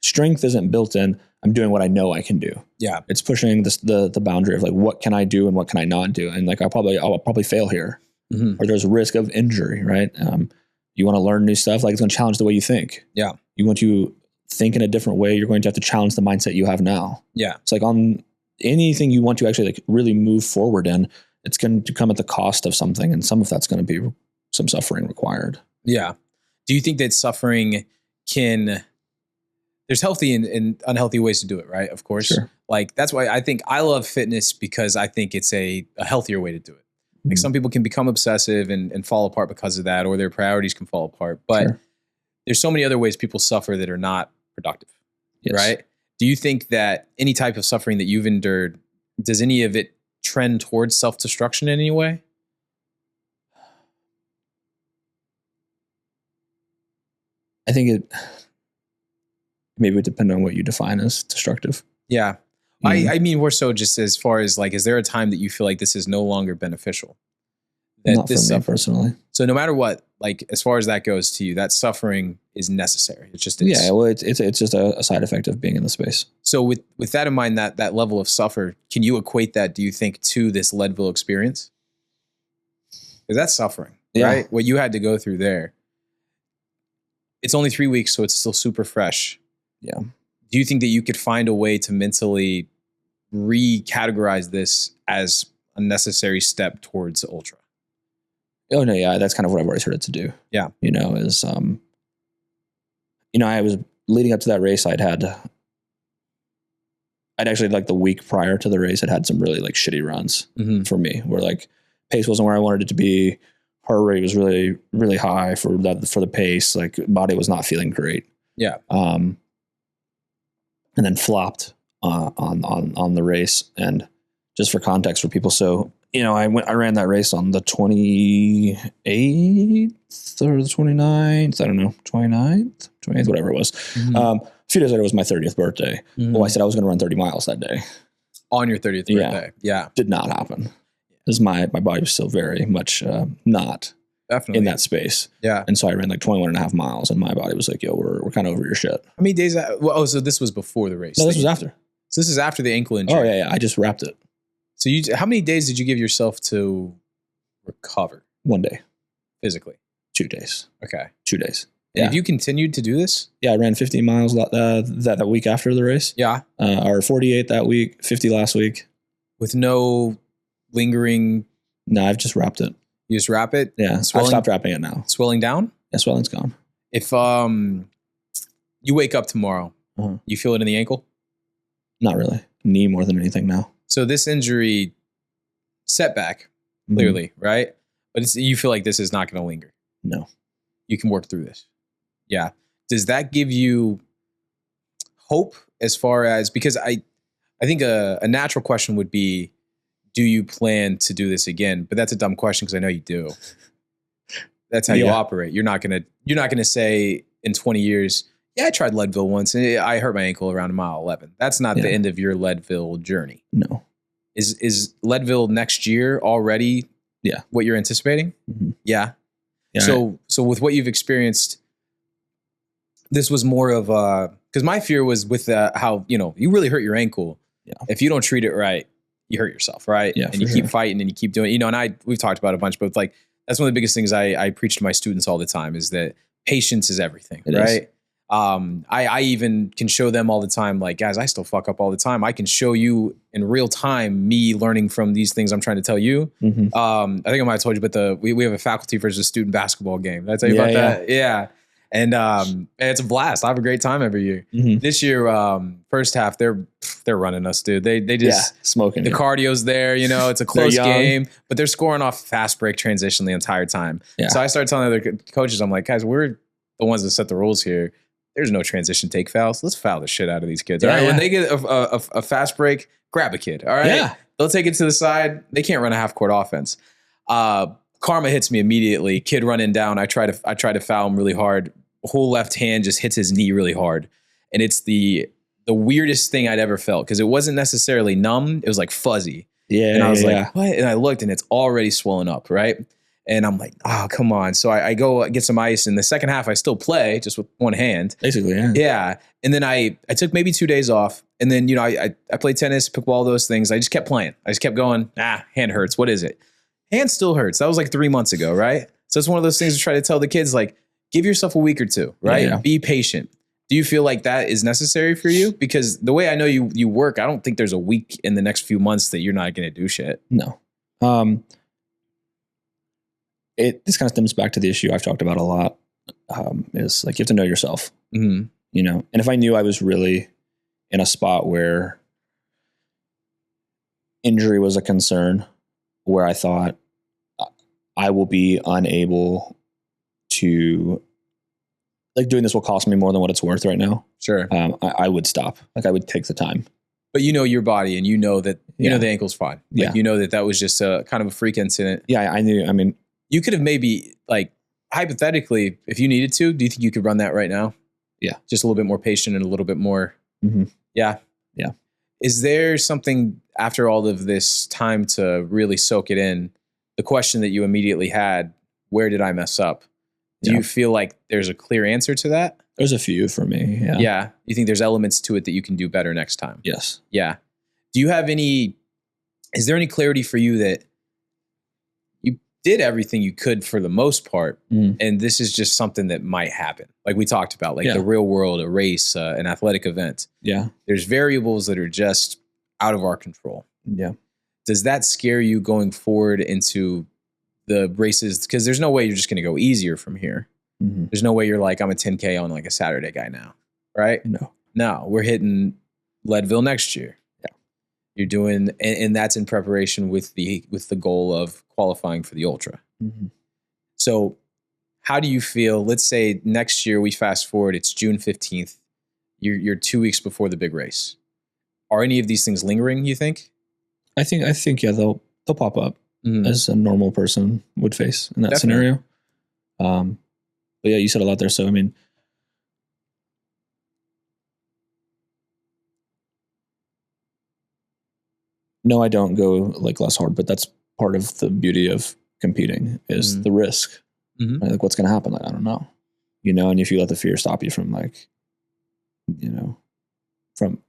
S1: strength isn't built in. I'm doing what I know I can do.
S2: Yeah.
S1: It's pushing the boundary of like, what can I do and what can I not do? And like, I'll probably fail here, or there's a risk of injury, right? You want to learn new stuff. Like it's going to challenge the way you think.
S2: Yeah.
S1: You want to think in a different way. You're going to have to challenge the mindset you have now.
S2: Yeah.
S1: It's like on anything you want to actually like really move forward in, it's going to come at the cost of something. And some of that's going to be some suffering required.
S2: Yeah. Do you think that suffering there's healthy and unhealthy ways to do it, right? Of course.
S1: Sure.
S2: Like that's why I think I love fitness, because I think it's a healthier way to do it. Like some people can become obsessive and fall apart because of that, or their priorities can fall apart. But there's so many other ways people suffer that are not productive, right? Do you think that any type of suffering that you've endured, does any of it trend towards self-destruction in any way?
S1: I think it maybe would depend on what you define as destructive.
S2: Yeah. I mean, more so just as far as like, is there a time that you feel like this is no longer beneficial?
S1: Not for me personally.
S2: So no matter what, like as far as that goes to you, that suffering is necessary. It's just
S1: it's just a side effect of being in the space.
S2: So with that in mind, that level of suffer, can you equate that, do you think, to this Leadville experience? Because that's suffering, right? What you had to go through there. It's only 3 weeks, so it's still super fresh.
S1: Yeah.
S2: Do you think that you could find a way to mentally recategorize this as a necessary step towards ultra?
S1: Oh no, yeah, that's kind of what I've always heard it to do.
S2: Yeah.
S1: I was leading up to that race. I'd actually like the week prior to the race, I'd had some really like shitty runs for me, where like pace wasn't where I wanted it to be. Heart rate was really, really high for the pace. Like body was not feeling great.
S2: Yeah.
S1: And then flopped on the race. And just for context for people, so I ran that race on the 28th or the 29th. I don't know, 28th, whatever it was. A few days later was my 30th birthday. Well, I said I was going to run 30 miles that day.
S2: On your 30th birthday. Yeah.
S1: Did not happen. Because my body was still very much not
S2: Definitely
S1: in that space.
S2: Yeah.
S1: And so I ran like 21.5 miles and my body was like, yo, we're kind of over your shit.
S2: How many days? So this was before the race?
S1: No, this was after.
S2: So this is after the ankle injury.
S1: Oh, yeah. I just wrapped it.
S2: So how many days did you give yourself to recover?
S1: 1 day.
S2: Physically?
S1: 2 days.
S2: Okay.
S1: 2 days.
S2: Yeah. Have you continued to do this?
S1: Yeah, I ran 50 miles that week after the race.
S2: Yeah.
S1: Or 48 that week, 50 last week.
S2: With no lingering...
S1: No, I've just wrapped it.
S2: You just wrap it?
S1: Yeah, I've stopped wrapping it now.
S2: Swelling down?
S1: Yeah, swelling's gone.
S2: If you wake up tomorrow, you feel it in the ankle?
S1: Not really. Knee more than anything now.
S2: So this injury, setback, clearly, right? But you feel like this is not going to linger.
S1: No.
S2: You can work through this. Yeah. Does that give you hope as far as, because I think a natural question would be, do you plan to do this again? But that's a dumb question because I know you do. That's how you operate. You're not gonna say in 20 years, yeah, I tried Leadville once and I hurt my ankle around mile 11. That's not the end of your Leadville journey.
S1: No.
S2: Is Leadville next year already what you're anticipating?
S1: Mm-hmm.
S2: Yeah. So with what you've experienced, this was more of because my fear was with how, you really hurt your ankle. Yeah. If you don't treat it right, you hurt yourself, right? Yeah, and you keep fighting and you keep doing, and we've talked about it a bunch, but like, that's one of the biggest things I preach to my students all the time is that patience is everything, right? I even can show them all the time, like, guys, I still fuck up all the time. I can show you in real time, me learning from these things I'm trying to tell you. Mm-hmm. I think I might have told you, but we have a faculty versus student basketball game. Did I tell you about that? Yeah. And it's a blast. I have a great time every year. Mm-hmm. This year, first half, they're running us, dude. They just
S1: smoking.
S2: The cardio's there, it's a close game, but they're scoring off fast break transition the entire time. Yeah. So I started telling other coaches, I'm like, guys, we're the ones that set the rules here. There's no transition take fouls. Let's foul the shit out of these kids. All right. When they get a fast break, grab a kid. All right. Yeah. They'll take it to the side. They can't run a half court offense. Karma hits me immediately. Kid running down. I try to foul him really hard. Whole left hand just hits his knee really hard. And it's the weirdest thing I'd ever felt because it wasn't necessarily numb. It was like fuzzy. Yeah. And I was like, what? And I looked and it's already swollen up. Right. And I'm like, oh, come on. So I go get some ice. In the second half, I still play just with one hand.
S1: Basically, yeah.
S2: Yeah. And then I took maybe 2 days off. And then, I played tennis, pickleball, those things. I just kept playing. I just kept going, hand hurts. What is it? Hand still hurts. That was like 3 months ago, right? So it's one of those things to try to tell the kids, like, give yourself a week or two, right? Yeah. Be patient. Do you feel like that is necessary for you? Because the way I know you work, I don't think there's a week in the next few months that you're not going to do shit.
S1: No. This kind of stems back to the issue I've talked about a lot, is like, you have to know yourself, and if I knew I was really in a spot where injury was a concern, where I thought I will be unable to, like, doing this will cost me more than what it's worth right now.
S2: Sure.
S1: I would stop. Like, I would take the time.
S2: But your body and that, the ankle's fine. Like, that was just a kind of a freak incident.
S1: Yeah. I knew, I mean,
S2: you could have maybe, like, hypothetically, if you needed to, do you think you could run that right now?
S1: Yeah.
S2: Just a little bit more patient and a little bit more. Mm-hmm. Yeah.
S1: Yeah.
S2: Is there something after all of this time to really soak it in? The question that you immediately had, where did I mess up? Do you feel like there's a clear answer to that?
S1: There's a few for me. Yeah.
S2: Yeah. You think there's elements to it that you can do better next time?
S1: Yes.
S2: Yeah. Do you have is there any clarity for you that you did everything you could for the most part, and this is just something that might happen? Like we talked about, like the real world, a race, an athletic event.
S1: Yeah.
S2: There's variables that are just out of our control.
S1: Yeah.
S2: Does that scare you going forward into the races? Because there's no way you're just going to go easier from here. Mm-hmm. There's no way you're like, I'm a 10K on like a Saturday guy now, right? No, we're hitting Leadville next year. Yeah. You're doing, and that's in preparation with the goal of qualifying for the ultra. Mm-hmm. So how do you feel? Let's say next year we fast forward, it's June 15th. You're 2 weeks before the big race. Are any of these things lingering, you think? I
S1: think yeah, they'll pop up as a normal person would face in that scenario. But yeah, you said a lot there. So I mean, No, I don't go like less hard, but that's part of the beauty of competing is the risk. Right? Like what's going to happen? Like, I don't know, and if you let the fear stop you from like,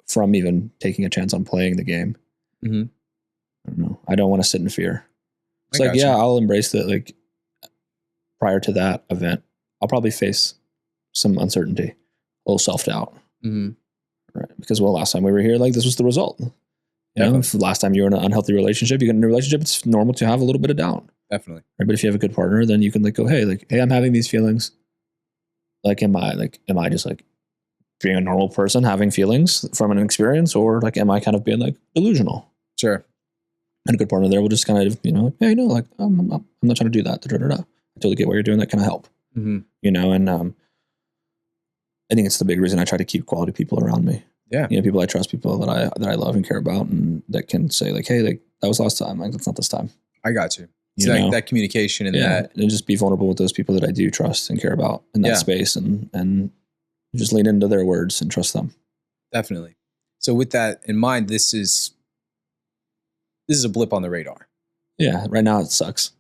S1: from even taking a chance on playing the game, I don't know. I don't want to sit in fear. It's like, yeah, I'll embrace that. Like prior to that event, I'll probably face some uncertainty, a little self-doubt. Right. Because last time we were here, like this was the result. If last time you were in an unhealthy relationship, you get in a relationship, it's normal to have a little bit of doubt.
S2: Definitely.
S1: Right? But if you have a good partner, then you can like go, hey, I'm having these feelings. Like, am I just like being a normal person having feelings from an experience, or like, am I kind of being like delusional?
S2: Sure.
S1: And a good partner there will just kind of, like, hey, no, like I'm not trying to do that. I totally get why you're doing that. Can I help? And I think it's the big reason I try to keep quality people around me.
S2: Yeah.
S1: People I trust, people that I love and care about, and that can say like, hey, like that was last time. Like, that's not this time.
S2: I got you. So that communication and that.
S1: And just be vulnerable with those people that I do trust and care about in that space, and just lean into their words and trust them.
S2: Definitely. So with that in mind, this is a blip on the radar.
S1: Yeah. Right now it sucks.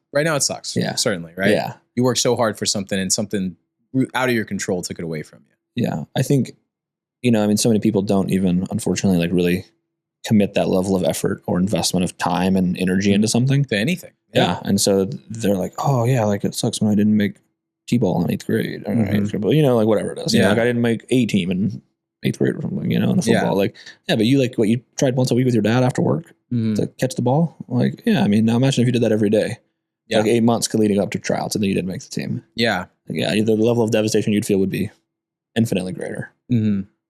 S2: Yeah. Certainly. Right.
S1: Yeah.
S2: You worked so hard for something, and something out of your control took it away from you.
S1: Yeah. I think, so many people don't even, unfortunately, like really commit that level of effort or investment of time and energy into something.
S2: To anything.
S1: Yeah. And so they're like, oh yeah, like it sucks when I didn't make T-ball in 8th grade. Or 8th grade, like whatever it is. Like I didn't make A team in 8th grade or something, in the football. Yeah. Like, yeah, but you tried once a week with your dad after work to catch the ball? Like, yeah, now imagine if you did that every day. Yeah. Like 8 months leading up to tryouts, and then you didn't make the team.
S2: Yeah.
S1: Like, yeah, the level of devastation you'd feel would be infinitely greater.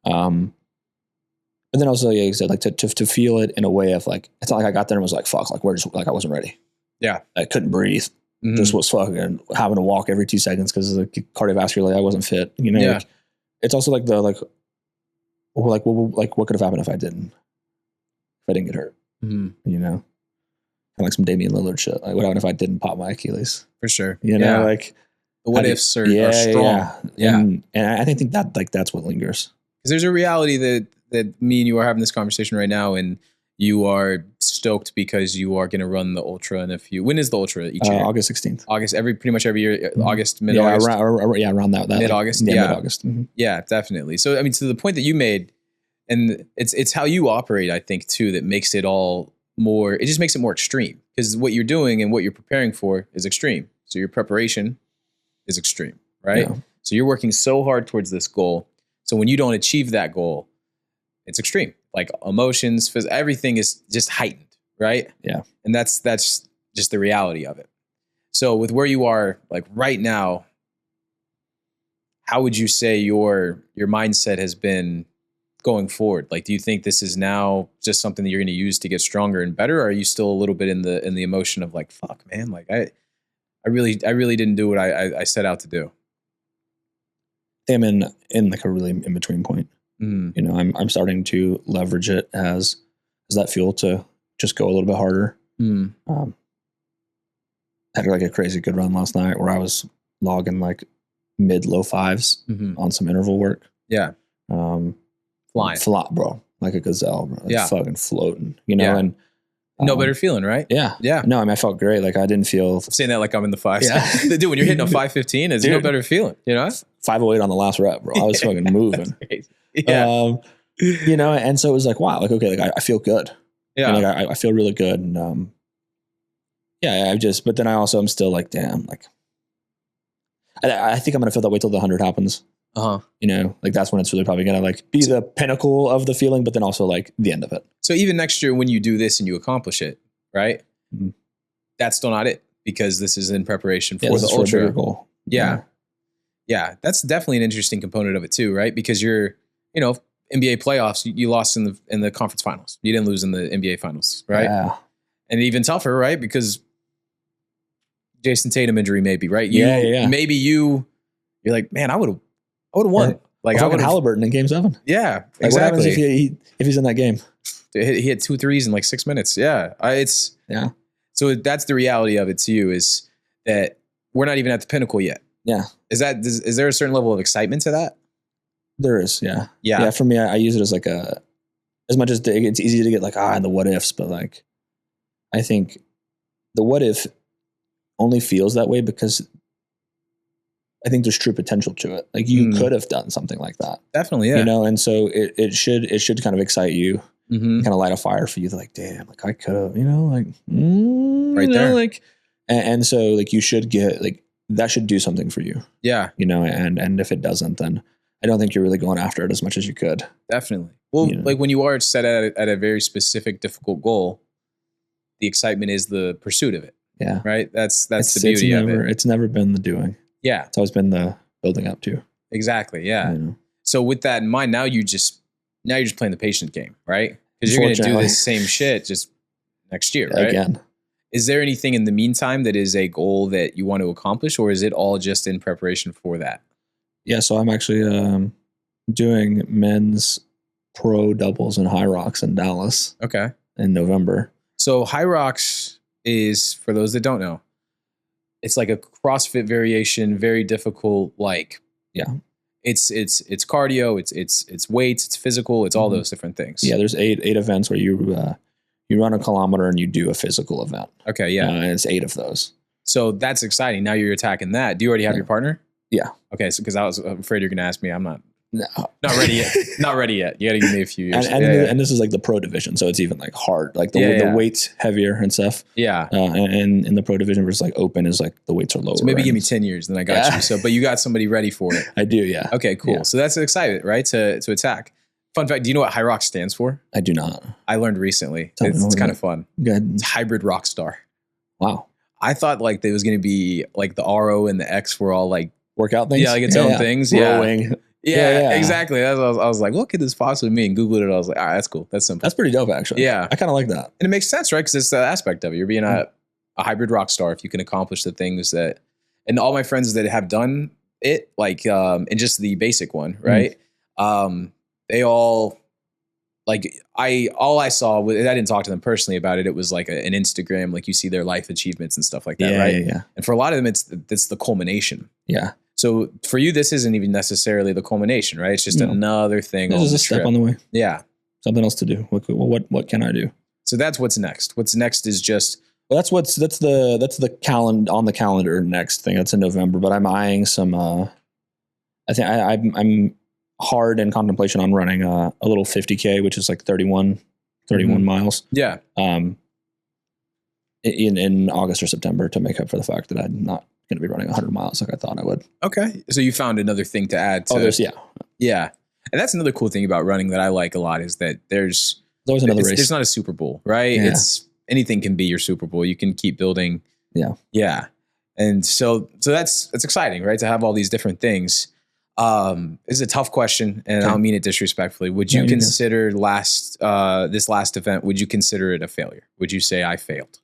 S1: But then also, yeah, you said like to feel it in a way of like, it's not like I got there and was like, fuck, like I wasn't ready. Yeah. I couldn't breathe. Just was fucking having to walk every 2 seconds because of the cardiovascular, I wasn't fit, like, it's also like what could have happened if I didn't get hurt, kind of like some Damian Lillard shit. Like what happened if I didn't pop my Achilles?
S2: For sure.
S1: Like
S2: the what ifs are strong.
S1: Yeah. And I think that like, that's what lingers.
S2: Because there's a reality that me and you are having this conversation right now, and you are stoked because you are going to run the ultra in a few. When is the ultra each year?
S1: August 16th.
S2: Pretty much every year. August, mid-August.
S1: Around that
S2: mid-August.
S1: Like, mid-August.
S2: Yeah, definitely. So to the point that you made, and it's how you operate, I think too, that makes it all more. It just makes it more extreme, because what you're doing and what you're preparing for is extreme. So your preparation is extreme, right? Yeah. So you're working so hard towards this goal. So when you don't achieve that goal, it's extreme. Like emotions, everything is just heightened, right? Yeah. And that's just the reality of it. So with where you are, like right now, how would you say your mindset has been going forward? Like, do you think this is now just something that you're going to use to get stronger and better? Or are you still a little bit in the emotion of like, fuck, man, like I really didn't do what I set out to do?
S1: I'm in like a really in between point. I'm starting to leverage it as that fuel to just go a little bit harder. Had like a crazy good run last night where I was logging like mid-low 5s on some interval work. Yeah. Flying. Bro. Like a gazelle, bro. Like fucking floating, and
S2: no better feeling, right?
S1: Yeah. Yeah. No, I felt great. Like I didn't feel.
S2: I'm saying that like I'm in the 5s. Yeah. Dude, when you're hitting a 5:15, it's no better feeling,
S1: 508 on the last rep, bro. I was fucking moving. Yeah. And so it was like, wow, like, okay, like I feel good. Yeah. And like I feel really good. And but then I also am still like, damn, like I think I'm going to feel that way till the 100 happens. Like that's when it's really probably going to like be the pinnacle of the feeling, but then also like the end of it.
S2: So even next year when you do this and you accomplish it, right? That's still not it, because this is in preparation for the ultra goal. Yeah. Yeah. That's definitely an interesting component of it too, right? Because you're, NBA playoffs, you lost in the conference finals. You didn't lose in the NBA finals, right? Yeah. And even tougher, right? Because Jason Tatum injury maybe, right? Maybe you're like, man, I would have won. Like
S1: I would Halliburton in Game 7.
S2: Yeah,
S1: like exactly. What happens if he's in that game?
S2: He had 2 threes in like 6 minutes. Yeah, So that's the reality of it to you, is that we're not even at the pinnacle yet. Yeah. Is there a certain level of excitement to that?
S1: There is. Yeah. For me, I use it as like as much as it's easy to get like and the what ifs, but like I think the what if only feels that way because I think there's true potential to it. Like you could have done something like that.
S2: Definitely. Yeah.
S1: You know, and so it should kind of excite you, kind of light a fire for you. Like, damn, like I could have, you know, like,
S2: right
S1: you know,
S2: there.
S1: like, and so like you should get like, that should do something for you.
S2: Yeah.
S1: You know, and if it doesn't, then I don't think you're really going after it as much as you could.
S2: Definitely. Well,
S1: you know?
S2: Like when you are set at a very specific, difficult goal, the excitement is the pursuit of it.
S1: Yeah.
S2: Right. That's the beauty of it.
S1: It's never been the doing.
S2: Yeah.
S1: It's always been the building up to.
S2: Exactly. Yeah.
S1: You know?
S2: So with that in mind, now you're just playing the patient game, right? Because you're going to do this same shit just next year, right?
S1: Again.
S2: Is there anything in the meantime that is a goal that you want to accomplish, or is it all just in preparation for that?
S1: Yeah. So I'm actually doing men's pro doubles and high rocks in Dallas.
S2: Okay.
S1: In November.
S2: So high rocks is, for those that don't know, it's like a CrossFit variation, very difficult. Like,
S1: yeah,
S2: it's cardio, it's weights, it's physical, it's all those different things.
S1: Yeah, there's eight events where you run a kilometer and you do a physical event.
S2: Okay, yeah,
S1: and it's 8 of those.
S2: So that's exciting. Now you're attacking that. Do you already have your partner?
S1: Yeah.
S2: Okay, so because I was afraid you're going to ask me, I'm not ready yet. Not ready yet. You got to give me a few years.
S1: And this is like the pro division, so it's even like hard. Like the weight's heavier and stuff.
S2: Yeah.
S1: And in the pro division versus like open is like the weights are lower.
S2: So maybe give me 10 years, then I got you. So, but you got somebody ready for it.
S1: I do. Yeah.
S2: Okay. Cool.
S1: Yeah.
S2: So that's excited, right? To attack. Fun fact: do you know what high rock stands for?
S1: I do not.
S2: I learned recently. It's kind of fun.
S1: Good.
S2: It's hybrid rock star.
S1: Wow.
S2: I thought like there was going to be like the RO and the X were all like
S1: workout things.
S2: Yeah, like its own things.
S1: Rowing.
S2: Yeah, exactly. That's what I was like, what could this possibly mean? Googled it. I was like, all right, that's cool. That's simple.
S1: That's pretty dope, actually.
S2: Yeah.
S1: I kind of like that.
S2: And it makes sense, right? Because it's the aspect of it. You're being a hybrid rock star if you can accomplish the things that, and all my friends that have done it, like, and just the basic one, right? They all, like, all I saw, I didn't talk to them personally about it. It was like an Instagram, like you see their life achievements and stuff like that, right?
S1: Yeah.
S2: And for a lot of them, it's the culmination.
S1: Yeah.
S2: So for you, this isn't even necessarily the culmination, right? It's just another thing.
S1: This is a step on the way.
S2: Yeah.
S1: Something else to do. What can I do? So
S2: that's what's next. What's next is just.
S1: Well, that's the calendar on the calendar next thing. That's in November, but I'm eyeing some. I think I'm hard in contemplation on running a little 50K, which is like 31 miles.
S2: Yeah.
S1: In August or September to make up for the fact that I'm not going to be running 100 miles like I thought I would.
S2: Okay. So you found another thing to add to. Yeah. And that's another cool thing about running that I like a lot is that there's
S1: always another race.
S2: There's not a Super Bowl, right?
S1: Yeah.
S2: It's anything can be your Super Bowl. You can keep building.
S1: Yeah.
S2: Yeah. And so that's exciting, right? To have all these different things. This is a tough question and I don't mean it disrespectfully. Would you consider this last event, would you consider it a failure? Would you say I failed?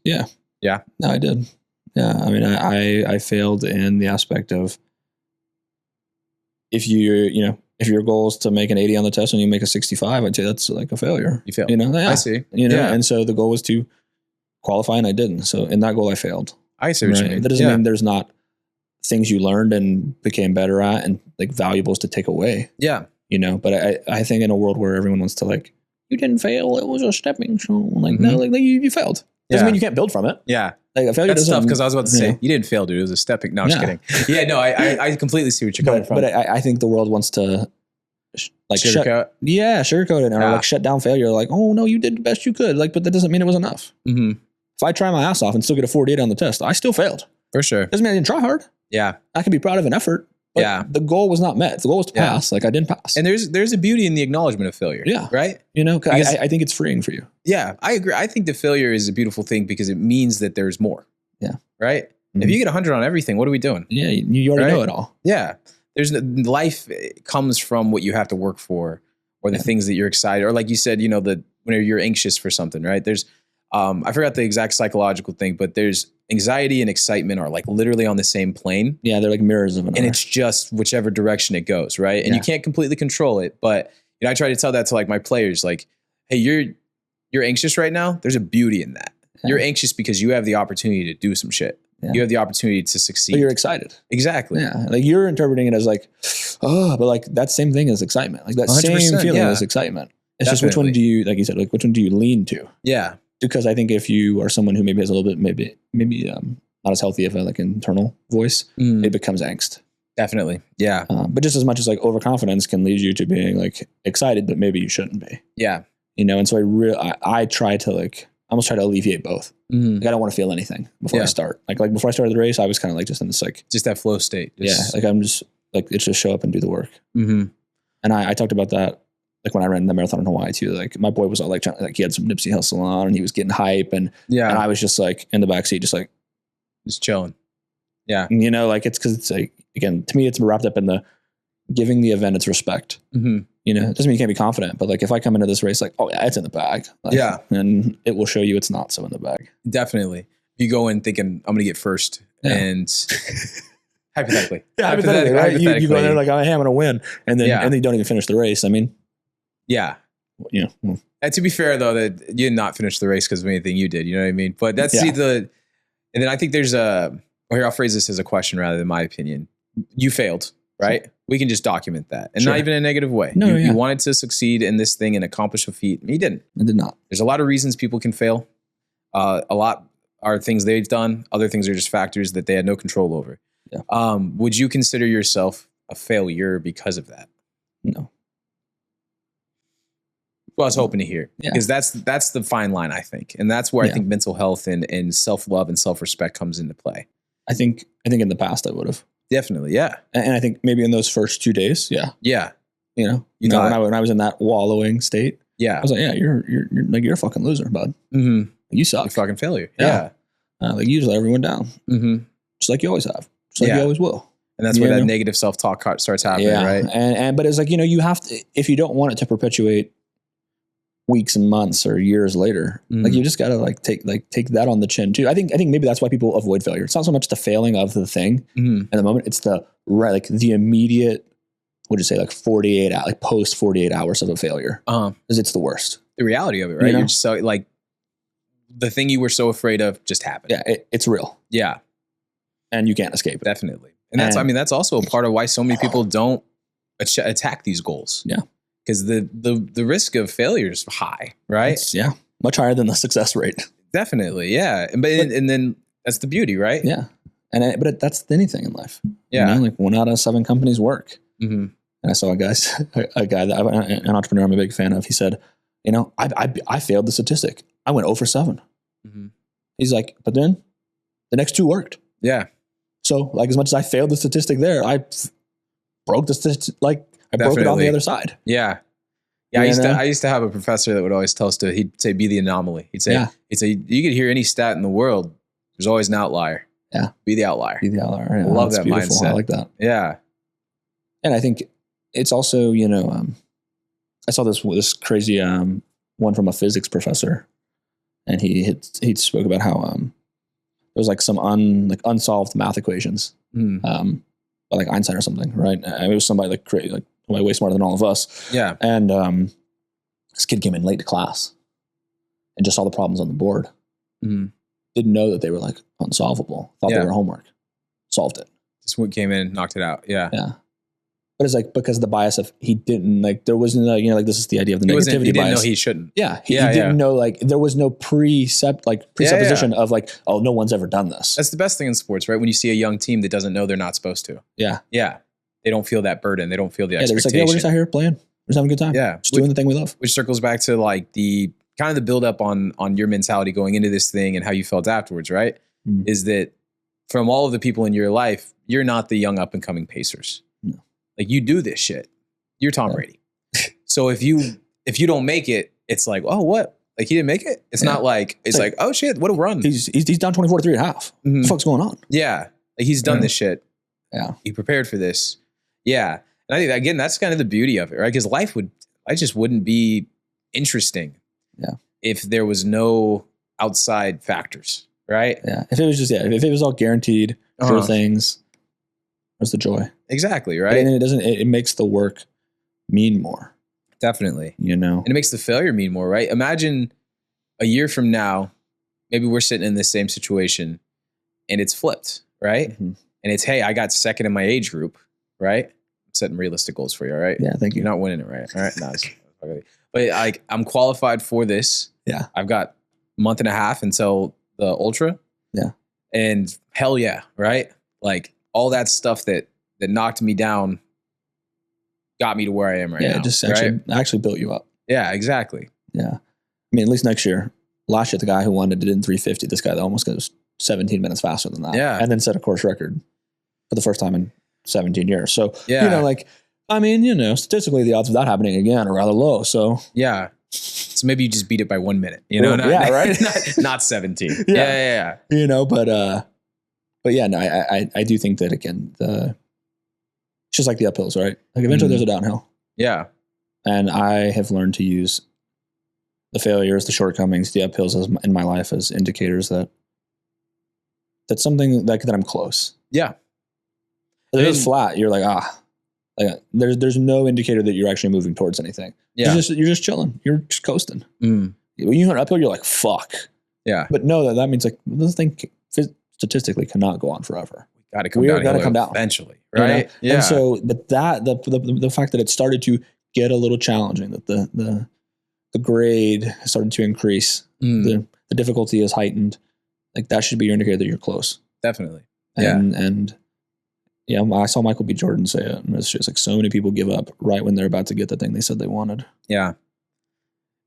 S1: Yeah.
S2: Yeah.
S1: No, I did. Yeah. I mean, I failed in the aspect of if your goal is to make an 80 on the test and you make a 65, I'd say that's like a failure.
S2: You failed.
S1: I
S2: see.
S1: And so the goal was to qualify and I didn't. So in that goal, I failed.
S2: I see what you mean.
S1: That doesn't mean there's not things you learned and became better at and like valuables to take away.
S2: Yeah.
S1: But I think in a world where everyone wants to like, you didn't fail, it was a stepping stone. Like, no, like you failed. Doesn't mean you can't build from it.
S2: Yeah.
S1: Like a failure.
S2: That's tough because I was about to say, you didn't fail, dude. It was a stepping. No, I'm just kidding. Yeah, no, I completely see what you're coming from.
S1: But I think the world wants to like
S2: sugarcoat
S1: it or like shut down failure. Like, oh no, you did the best you could. Like, but that doesn't mean it was enough.
S2: Mm-hmm.
S1: If I try my ass off and still get a 48 on the test, I still failed.
S2: For sure.
S1: Doesn't mean I didn't try hard.
S2: Yeah.
S1: I can be proud of an effort. But the goal was not met. The goal was to pass. Like I didn't pass.
S2: And there's a beauty in the acknowledgement of failure.
S1: Yeah.
S2: Right?
S1: I think it's freeing for you.
S2: Yeah, I agree. I think the failure is a beautiful thing because it means that there's more.
S1: Yeah.
S2: Right? Mm-hmm. If you get 100 on everything, what are we doing?
S1: Yeah, you already know it all.
S2: Yeah. Life comes from what you have to work for or the things that you're excited or like you said, when you're anxious for something, right? There's I forgot the exact psychological thing, but there's anxiety and excitement are like literally on the same plane.
S1: Yeah, they're like mirrors of another.
S2: And it's just whichever direction it goes, right? And you can't completely control it. But I try to tell that to like my players, like, hey, you're anxious right now. There's a beauty in that. Yeah. You're anxious because you have the opportunity to do some shit. Yeah. You have the opportunity to succeed.
S1: But you're excited.
S2: Exactly.
S1: Yeah. Like you're interpreting it as like, but like that same thing is excitement. Like that same feeling is excitement. It's just which one do you, like you said, like which one do you lean to?
S2: Yeah.
S1: because I think if you are someone who maybe has a little bit, maybe not as healthy of a like internal voice, it becomes angst.
S2: Definitely. Yeah.
S1: But just as much as like overconfidence can lead you to being like excited, but maybe you shouldn't be.
S2: Yeah.
S1: You know, and so I try to like, I almost try to alleviate both. Like I don't want to feel anything before I start. Like before I started the race, I was kind of like just in this like.
S2: Just that flow state.
S1: Like I'm just like, it's just show up and do the work. And I talked about that like when I ran the marathon in Hawaii too. Like my boy was all like, like he had some Nipsey Hussle on and he was getting hype and I was just like in the backseat, just like.
S2: Just chilling. Yeah.
S1: You know, like it's because it's like, again, to me, it's wrapped up in the giving the event its respect. You know, it doesn't mean you can't be confident, but like if I come into this race, like, oh yeah, it's in the bag. Like, and it will show you it's not so in the bag.
S2: Definitely. You go in thinking I'm going to get first and hypothetically.
S1: Hypothetically, right? You go in there like, I'm going to win. And then you don't even finish the race. I mean.
S2: Yeah.
S1: You know.
S2: And to be fair though, that you did not finish the race because of anything you did. You know what I mean? But that's and then I think there's here, I'll phrase this as a question rather than my opinion. You failed, right? Sure. We can just document that. And not even in a negative way. No, you wanted to succeed in this thing and accomplish a feat. And you didn't.
S1: I did not.
S2: There's a lot of reasons people can fail. A lot are things they've done. Other things are just factors that they had no control over. Yeah. Would you consider yourself a failure because of that?
S1: No.
S2: Well, I was hoping to hear. Because that's the fine line, I think. And that's where I think mental health and self-love and self-respect comes into play.
S1: I think in the past I would have.
S2: Definitely, yeah.
S1: And I think maybe in those first 2 days, yeah. You know, when I was in that wallowing state, I was like, yeah, you're a fucking loser, bud. You suck.
S2: You're a fucking failure.
S1: Like you just let everyone down. Just like you always have. Just like you always will.
S2: And that's where that negative self-talk starts happening, right?
S1: But it's like, you know, you have to, if you don't want it to perpetuate weeks and months or years later, like you just gotta take that on the chin too. I think maybe that's why people avoid failure. It's not so much the failing of the thing in the moment. It's the the immediate, what would you say, like 48 hours, like post 48 hours of a failure, because it's the worst. The
S2: reality of it, right? You know? You're just so like the thing you were so afraid of just happened.
S1: Yeah, it's real.
S2: Yeah,
S1: and you can't escape it.
S2: Definitely, and that's also a part of why so many people don't attack these goals.
S1: Yeah.
S2: Because the risk of failure is high, right?
S1: Much higher than the success rate.
S2: Definitely, yeah. And then that's the beauty, right?
S1: Yeah. But that's anything in life.
S2: Yeah.
S1: You know, like 1 out of 7 companies work. And I saw a guy that an entrepreneur I'm a big fan of. He said, you know, I failed the statistic. I went 0 for 7. He's like, but then the next 2 worked.
S2: Yeah.
S1: So like as much as I failed the statistic there, I broke the statistic. Like. I broke it on the other side.
S2: Yeah. Yeah. I used to have a professor that would always tell us he'd say, be the anomaly. He'd say, you could hear any stat in the world. There's always an outlier.
S1: Yeah.
S2: Be the outlier.
S1: Be the outlier. Yeah,
S2: I love that mindset.
S1: I like that.
S2: Yeah.
S1: And I think it's also, you know, I saw this crazy, one from a physics professor, and he spoke about how, there was like some unsolved math equations, by like Einstein or something. Right. It was somebody like crazy, like way smarter than all of us.
S2: Yeah.
S1: And this kid came in late to class and just saw the problems on the board. Didn't know that they were like unsolvable. Thought they were homework. Solved it.
S2: Just came in and knocked it out. Yeah.
S1: Yeah. But it's like because of the bias of he didn't like there wasn't like, you know, like this is the idea of the negativity bias.
S2: He didn't know he shouldn't.
S1: Yeah. He didn't know like there was no presupposition of like, oh, no one's ever done this.
S2: That's the best thing in sports, right? When you see a young team that doesn't know they're not supposed to.
S1: Yeah.
S2: Yeah. They don't feel that burden. They don't feel the expectation.
S1: They're just like, we're just out here playing. We're just having a good time.
S2: Yeah.
S1: Just doing the thing we love.
S2: Which circles back to like the kind of the build up on your mentality going into this thing and how you felt afterwards, right? Is that from all of the people in your life, you're not the young up and coming pacers.
S1: No.
S2: Like you do this shit. You're Tom Brady. So if you don't make it, it's like, oh, what? Like he didn't make it? It's not like, it's like, oh shit, what a run.
S1: He's down 24-3 at half. What the fuck's going on?
S2: Yeah. Like he's done this shit.
S1: Yeah.
S2: He prepared for this. Yeah. And I think, again, that's kind of the beauty of it, right? Because life just wouldn't be interesting if there was no outside factors, right?
S1: Yeah. If it was just, if it was all guaranteed, sure things, where's the joy?
S2: Exactly, right?
S1: And it makes the work mean more.
S2: Definitely.
S1: You know?
S2: And it makes the failure mean more, right? Imagine a year from now, maybe we're sitting in the same situation and it's flipped, right? And it's, hey, I got second in my age group, right? I'm setting realistic goals for you, all right?
S1: Yeah, thank you.
S2: You're not winning it, right? All right, nice. But like, I'm qualified for this.
S1: Yeah.
S2: I've got month and a half until the ultra.
S1: Yeah.
S2: And hell yeah, right? Like all that stuff that knocked me down got me to where I am right now.
S1: Yeah, just
S2: right?
S1: actually built you up.
S2: Yeah, exactly.
S1: Yeah. I mean, at least next year. Last year, the guy who won it did in 350. This guy that almost goes 17 minutes faster than that.
S2: Yeah.
S1: And then set a course record for the first time in 17 years. So,
S2: yeah.
S1: you know, like, I mean, you know, statistically, the odds of that happening again are rather low. So,
S2: yeah. So maybe you just beat it by 1 minute, you know?
S1: Yeah, right?
S2: not 17. Yeah.
S1: You know, but yeah, no, I do think that, again, it's just like the uphills, right? Like eventually there's a downhill.
S2: Yeah.
S1: And I have learned to use the failures, the shortcomings, the uphills in my life as indicators that that's something like that I'm close.
S2: Yeah.
S1: If it's flat, you're like, like there's no indicator that you're actually moving towards anything.
S2: Yeah.
S1: You're just chilling. You're just coasting. When you hit an uphill, you're like, fuck.
S2: Yeah.
S1: But no, that means like this thing statistically cannot go on forever.
S2: Got to come down.
S1: Got to come down
S2: eventually, right?
S1: You know? Yeah. And so, but the fact that it started to get a little challenging, that the grade started to increase, the difficulty is heightened. Like that should be your indicator that you're close.
S2: Definitely.
S1: And yeah, I saw Michael B. Jordan say it, and it's just like so many people give up right when they're about to get the thing they said they wanted.
S2: Yeah.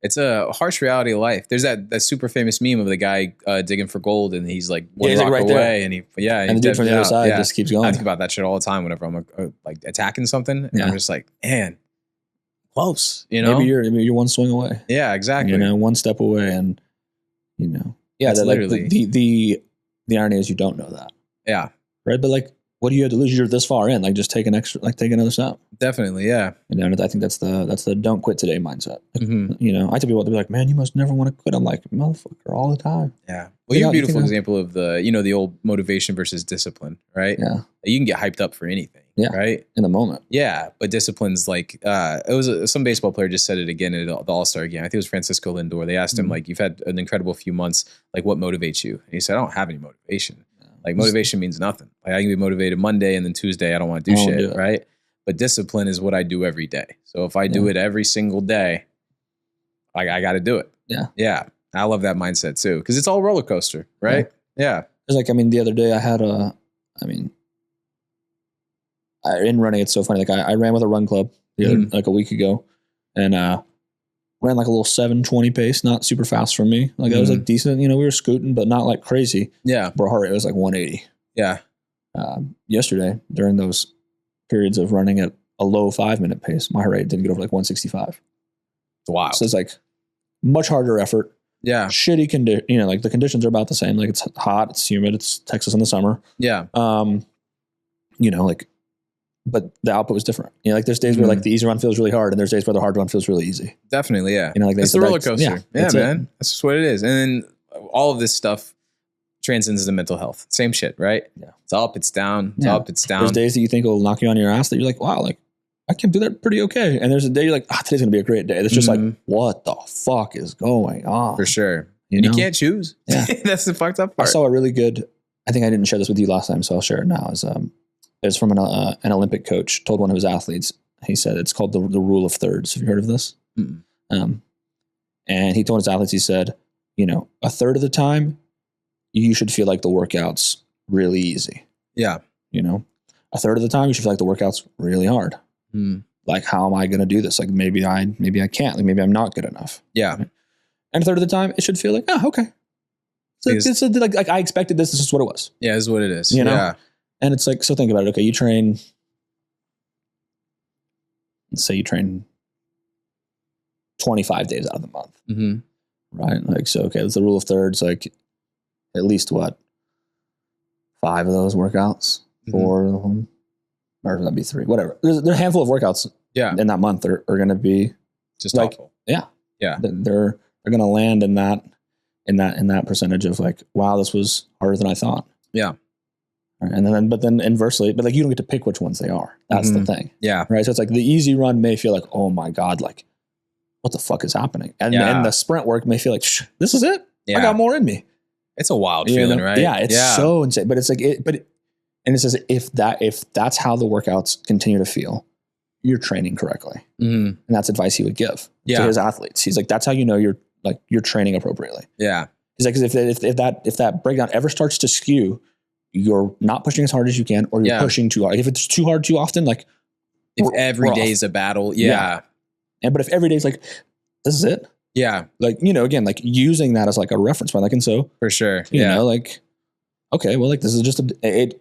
S2: It's a harsh reality of life. There's that super famous meme of the guy digging for gold, and he's like one rock
S1: right
S2: away,
S1: there.
S2: and
S1: and the dude from the other side just keeps going.
S2: I think about that shit all the time whenever I'm like attacking something, and I'm just like, man, close. You know,
S1: maybe you're one swing away.
S2: Yeah, exactly.
S1: You know, one step away, and you know, yeah. That, literally like, the irony is you don't know that.
S2: Yeah.
S1: Right, but like, what do you have to lose? You're this far in. Like, just take take another step.
S2: Definitely, yeah.
S1: You know, and I think that's the don't quit today mindset. Like, you know, I tell people, they'll be like, man, you must never want to quit. I'm like, motherfucker, all the time.
S2: Yeah. Well, you're a beautiful example of the old motivation versus discipline, right?
S1: Yeah.
S2: You can get hyped up for anything.
S1: Yeah.
S2: Right.
S1: In the moment.
S2: Yeah. But discipline's like, it was some baseball player just said it again at the All-Star game. I think it was Francisco Lindor. They asked him, like, you've had an incredible few months. Like, what motivates you? And he said, I don't have any motivation. Like motivation means nothing. Like I can be motivated Monday and then Tuesday, I don't want to do shit. Right. But discipline is what I do every day. So if I do it every single day, I got to do it.
S1: Yeah.
S2: Yeah. I love that mindset too. Cause it's all roller coaster. Right. Yeah.
S1: It's like, I mean, the other day I had in running, it's so funny. Like I ran with a run club like a week ago, and ran like a little 7:20 pace, not super fast for me. Like that was like decent. You know, we were scooting, but not like crazy.
S2: Yeah.
S1: But our heart rate was like 180.
S2: Yeah.
S1: Yesterday, during those periods of running at a low 5-minute pace, my heart rate didn't get over like 165.
S2: Wow.
S1: So it's like much harder effort.
S2: Yeah.
S1: Shitty condition. You know, like the conditions are about the same. Like it's hot, it's humid, it's Texas in the summer.
S2: Yeah.
S1: You know, like, but the output was different. You know, like there's days where like the easy run feels really hard, and there's days where the hard run feels really easy.
S2: Definitely, yeah.
S1: You know, like
S2: it's the roller coaster. Yeah, man.
S1: It.
S2: That's just what it is. And then all of this stuff transcends into mental health. Same shit, right?
S1: Yeah.
S2: It's up, it's down. It's up, it's down.
S1: There's days that you think will knock you on your ass that you're like, wow, like I can do that pretty okay. And there's a day you're like, today's gonna be a great day. It's just like, what the fuck is going on?
S2: For sure. You can't choose.
S1: Yeah.
S2: That's the fucked up part.
S1: I saw a really good, I think I didn't share this with you last time, so I'll share it now. It's from an Olympic coach told one of his athletes. He said it's called the rule of thirds. Have you heard of this? And he told his athletes, he said, you know, a third of the time, you should feel like the workout's really easy.
S2: Yeah. You know,
S1: a third of the time, you should feel like the workout's really hard. Like, how am I going to do this? Like, maybe I can't. Like, maybe I'm not good enough.
S2: Yeah.
S1: Right? And a third of the time, it should feel like, oh, okay. So it's like I expected this. This is what it was.
S2: Yeah, this is what it is.
S1: You know?
S2: Yeah.
S1: And it's like, so think about it. Okay, you train, let's say you train 25 days out of the month. Right? Like, so, okay, that's the rule of thirds. Like, at least what? 5 of those workouts? 4 of them? Or that'd be 3, whatever. There's a handful of workouts in that month are going to be
S2: just
S1: like,
S2: awful.
S1: Yeah.
S2: Yeah.
S1: They're going to land in that percentage of like, wow, this was harder than I thought.
S2: Yeah.
S1: And then, but then inversely, but like you don't get to pick which ones they are. That's the thing.
S2: Yeah.
S1: Right. So it's like the easy run may feel like, oh my God, like what the fuck is happening? And the sprint work may feel like, this is it. I got more in me.
S2: It's a wild feeling, right?
S1: Yeah. It's so insane, but it's like, and it says, if that's how the workouts continue to feel, you're training correctly. And that's advice he would give to his athletes. He's like, that's how you know you're training appropriately.
S2: Yeah.
S1: He's like, 'cause if that breakdown ever starts to skew, you're not pushing as hard as you can, or you're pushing too hard. If it's too hard too often, like
S2: if every day's a battle, yeah.
S1: And but if every day's like, this is it.
S2: Yeah.
S1: Like, you know, again, like using that as like a reference point. Like, and so
S2: for sure.
S1: You know, like, okay, well, like this is just it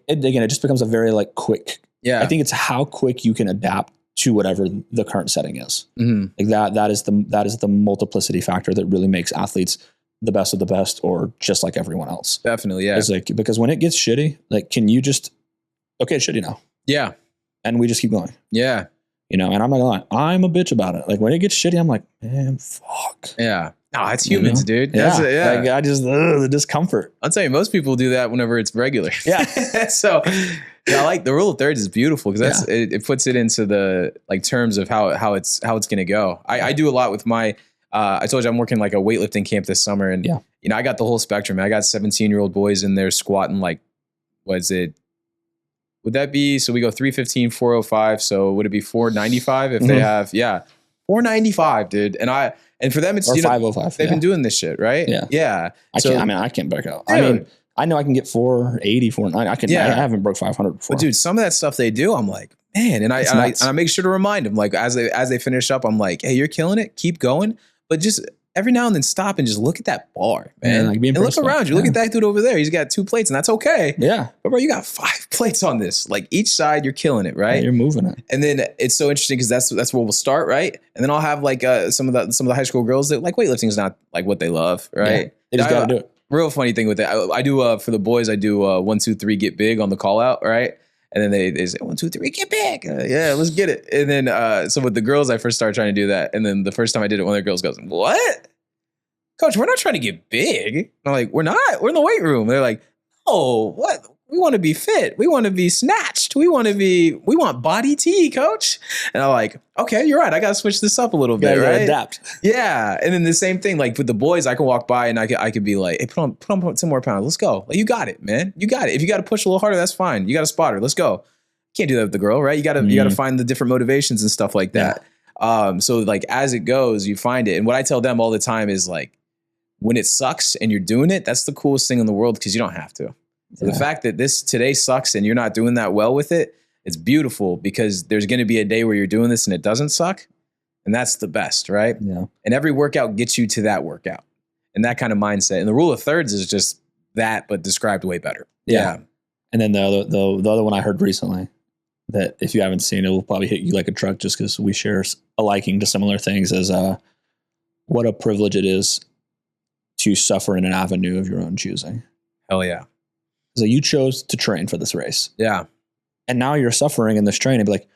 S1: just becomes a very like quick. Yeah. I think it's how quick you can adapt to whatever the current setting is. Like that is the multiplicity factor that really makes athletes the best of the best, or just like everyone else.
S2: Definitely. Yeah.
S1: It's like, because when it gets shitty, like, can you just, okay, it's shitty now.
S2: Yeah.
S1: And we just keep going.
S2: Yeah.
S1: You know, and I'm not gonna lie, I'm a bitch about it. Like when it gets shitty, I'm like, man, fuck.
S2: Yeah. No, it's humans, dude.
S1: Yeah.
S2: That's it, yeah.
S1: Like, I just, the discomfort.
S2: I'll tell you, most people do that whenever it's regular.
S1: Yeah.
S2: So yeah, I like the rule of thirds is beautiful because it puts it into the like terms of how it's going to go. I do a lot with my, I told you I'm working like a weightlifting camp this summer, and you know, I got the whole spectrum. I got 17-year-old boys in there squatting like, would that be, so we go 315, 405. So would it be 495 if they have, 495, dude. And for them, it's,
S1: or
S2: you know,
S1: 505.
S2: they've been doing this shit, right?
S1: Yeah.
S2: Yeah.
S1: I can't back out. Dude, I mean, I know I can get 480, 490. I haven't broke 500 before.
S2: But dude, some of that stuff they do, I'm like, man, and I make sure to remind them, like, as they finish up, I'm like, hey, you're killing it. Keep going. But just every now and then stop and just look at that bar, man. Like, and look around you. Look at that dude over there. He's got 2 plates, and that's okay.
S1: Yeah.
S2: But bro, you got 5 plates on this. Like each side, you're killing it, right?
S1: Yeah, you're moving it.
S2: And then it's so interesting because that's where we'll start, right? And then I'll have like some of the high school girls that like weightlifting is not like what they love, right?
S1: Yeah, they just gotta do it.
S2: Real funny thing with it, I do for the boys, I do 1, 2, 3, get big on the call out, right? And then they say 1, 2, 3, get big. Yeah, let's get it. And then so with the girls, I first started trying to do that. And then the first time I did it, one of the girls goes, "What? Coach, we're not trying to get big." And I'm like, "We're not. We're in the weight room." They're like, "Oh, what? We want to be fit. We want to be snatched. We want body T, coach." And I'm like, "Okay, you're right. I got to switch this up a little bit, right?
S1: Adapt."
S2: Yeah. And then the same thing, like with the boys, I can walk by and I could be like, "Hey, put on 10 more pounds. Let's go. Like, you got it, man. You got it. If you got to push a little harder, that's fine. You got a spotter. Let's go." Can't do that with the girl, right? You got to find the different motivations and stuff like that. Yeah. So like as it goes, you find it. And what I tell them all the time is like, when it sucks and you're doing it, that's the coolest thing in the world because you don't have to. So the fact that today sucks and you're not doing that well with it, it's beautiful because there's going to be a day where you're doing this and it doesn't suck. And that's the best, right?
S1: Yeah.
S2: And every workout gets you to that workout and that kind of mindset. And the rule of thirds is just that, but described way better. Yeah.
S1: And then the other one I heard recently that if you haven't seen it, will probably hit you like a truck just because we share a liking to similar things, is what a privilege it is to suffer in an avenue of your own choosing.
S2: Hell yeah.
S1: So you chose to train for this race.
S2: Yeah.
S1: And now you're suffering in this training. Be like,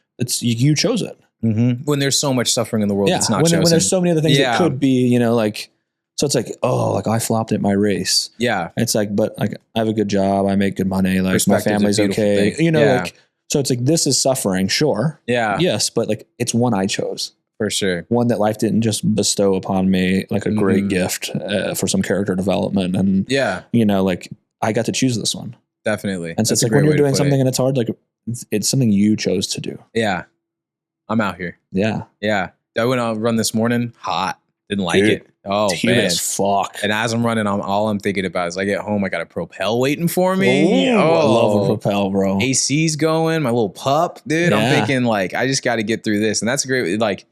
S1: you chose it.
S2: Mm-hmm. When there's so much suffering in the world, it's not chosen.
S1: When there's so many other things that could be, you know, like, so it's like, oh, like I flopped at my race.
S2: Yeah.
S1: It's like, but like I have a good job. I make good money. Like my family's okay. Thing. You know, like, so it's like, this is suffering. Sure.
S2: Yeah.
S1: Yes. But like, it's one I chose.
S2: For sure.
S1: One that life didn't just bestow upon me like a great gift for some character development. And you know, like I got to choose this one.
S2: Definitely.
S1: And so it's like when you're doing something and it's hard, like it's something you chose to do.
S2: Yeah. I'm out here.
S1: Yeah.
S2: Yeah. I went on a run this morning. Hot. Didn't like it. Oh, man.
S1: As fuck.
S2: And as I'm running, all I'm thinking about is I get home, I got a Propel waiting for me.
S1: Ooh, I love a Propel, bro.
S2: AC's going, my little pup, dude. Yeah. I'm thinking like, I just got to get through this. And that's a great, like,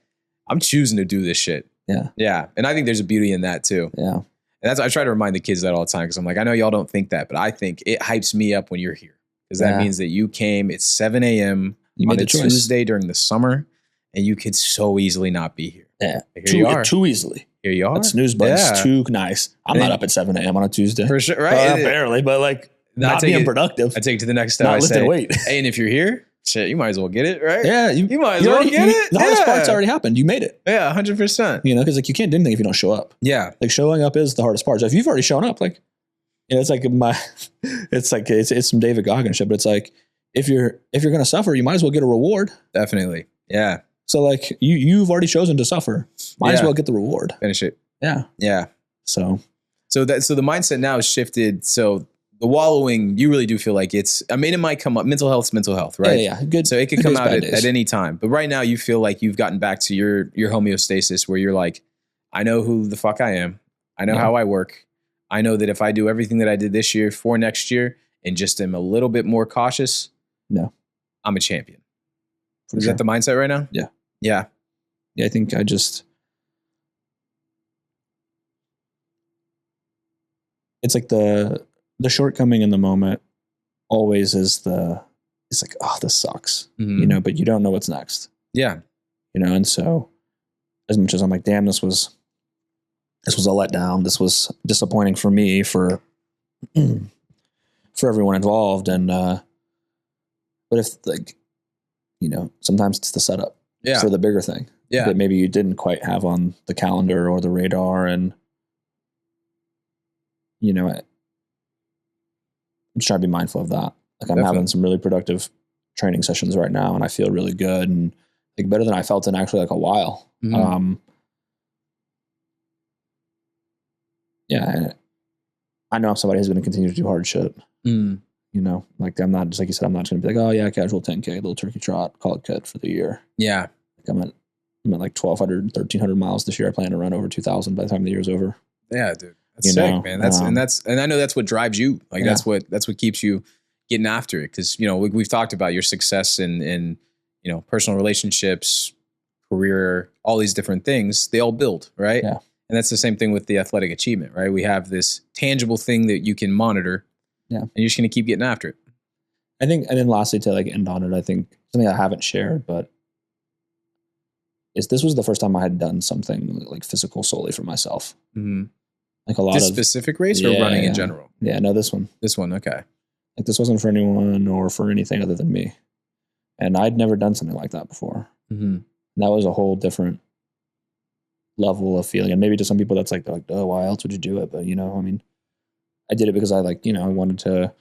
S2: I'm choosing to do this shit.
S1: Yeah.
S2: Yeah. And I think there's a beauty in that too.
S1: Yeah.
S2: And I try to remind the kids that all the time because I'm like, I know y'all don't think that, but I think it hypes me up when you're here because that means that you came. It's 7 a.m. on a Tuesday during the summer, and you could so easily not be here.
S1: Yeah,
S2: too
S1: easily.
S2: Here you are.
S1: That snooze button's too nice. I'm not up at 7 a.m. on a Tuesday
S2: for sure, right?
S1: Barely, but like not being productive.
S2: I take it to the next step.
S1: I say, wait.
S2: Hey, and if you're here, shit, you might as well get it, right?
S1: Yeah,
S2: you might as well get it.
S1: The hardest part's already happened. You made it.
S2: Yeah, 100%.
S1: You know, because like you can't do anything if you don't show up.
S2: Yeah,
S1: like showing up is the hardest part. So if you've already shown up, like, you know, it's like it's some David Goggins shit. But it's like if you're gonna suffer, you might as well get a reward.
S2: Definitely. Yeah.
S1: So like you've already chosen to suffer. Might as well get the reward.
S2: Finish it.
S1: Yeah.
S2: Yeah.
S1: So
S2: the mindset now is shifted. So the wallowing, you really do feel like it might come up. Mental health's mental health, right?
S1: Yeah. Good.
S2: So it could come out at any time. But right now you feel like you've gotten back to your homeostasis where you're like, I know who the fuck I am. I know how I work. I know that if I do everything that I did this year for next year and just am a little bit more cautious, I'm a champion. Is that the mindset right now?
S1: Yeah.
S2: Yeah.
S1: Yeah. I think it's like the shortcoming in the moment always is it's like, oh, this sucks, but you don't know what's next.
S2: Yeah.
S1: And so as much as I'm like, damn, this was a letdown. This was disappointing for me, for everyone involved. And, but if like, sometimes it's the setup for the bigger thing that maybe you didn't quite have on the calendar or the radar. And, I'm just trying to be mindful of that. Like I'm having some really productive training sessions right now and I feel really good and like better than I felt in actually like a while. And I know I'm somebody who's going to continue to do hardship. Like I'm not, just like you said, I'm not just going to be like, oh yeah, casual 10K, little turkey trot, call it good for the year.
S2: Yeah.
S1: Like I'm at like 1,200, 1,300 miles this year. I plan to run over 2,000 by the time the year's over.
S2: Yeah, dude. That's sick, man. And I know that's what drives you. Like that's what keeps you getting after it. Cause we've talked about your success in personal relationships, career, all these different things, they all build, right?
S1: Yeah.
S2: And that's the same thing with the athletic achievement, right? We have this tangible thing that you can monitor. Yeah. And you're just going to keep getting after it.
S1: I think, and then lastly to like end on it, I think something I haven't shared, but this was the first time I had done something like physical solely for myself. Like a lot
S2: this specific race or running in general?
S1: Yeah, no, this one.
S2: This one, okay.
S1: Like this wasn't for anyone or for anything other than me. And I'd never done something like that before. And that was a whole different level of feeling. And maybe to some people that's like, they're like, oh, why else would you do it? But I mean, I did it because I like, I wanted to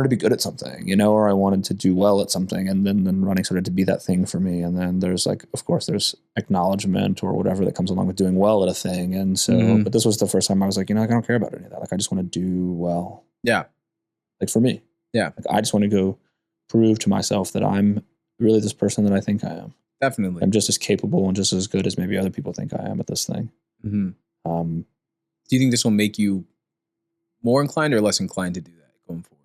S1: be good at something, or I wanted to do well at something. And then running started to be that thing for me. And then there's like, of course, there's acknowledgement or whatever that comes along with doing well at a thing. And so, but this was the first time I was like, like, I don't care about any of that. Like, I just want to do well.
S2: Yeah.
S1: Like for me. Yeah. Like, I just want to go prove to myself that I'm really this person that I think I am.
S2: Definitely.
S1: I'm just as capable and just as good as maybe other people think I am at this thing.
S2: Do you think this will make you more inclined or less inclined to do that going forward?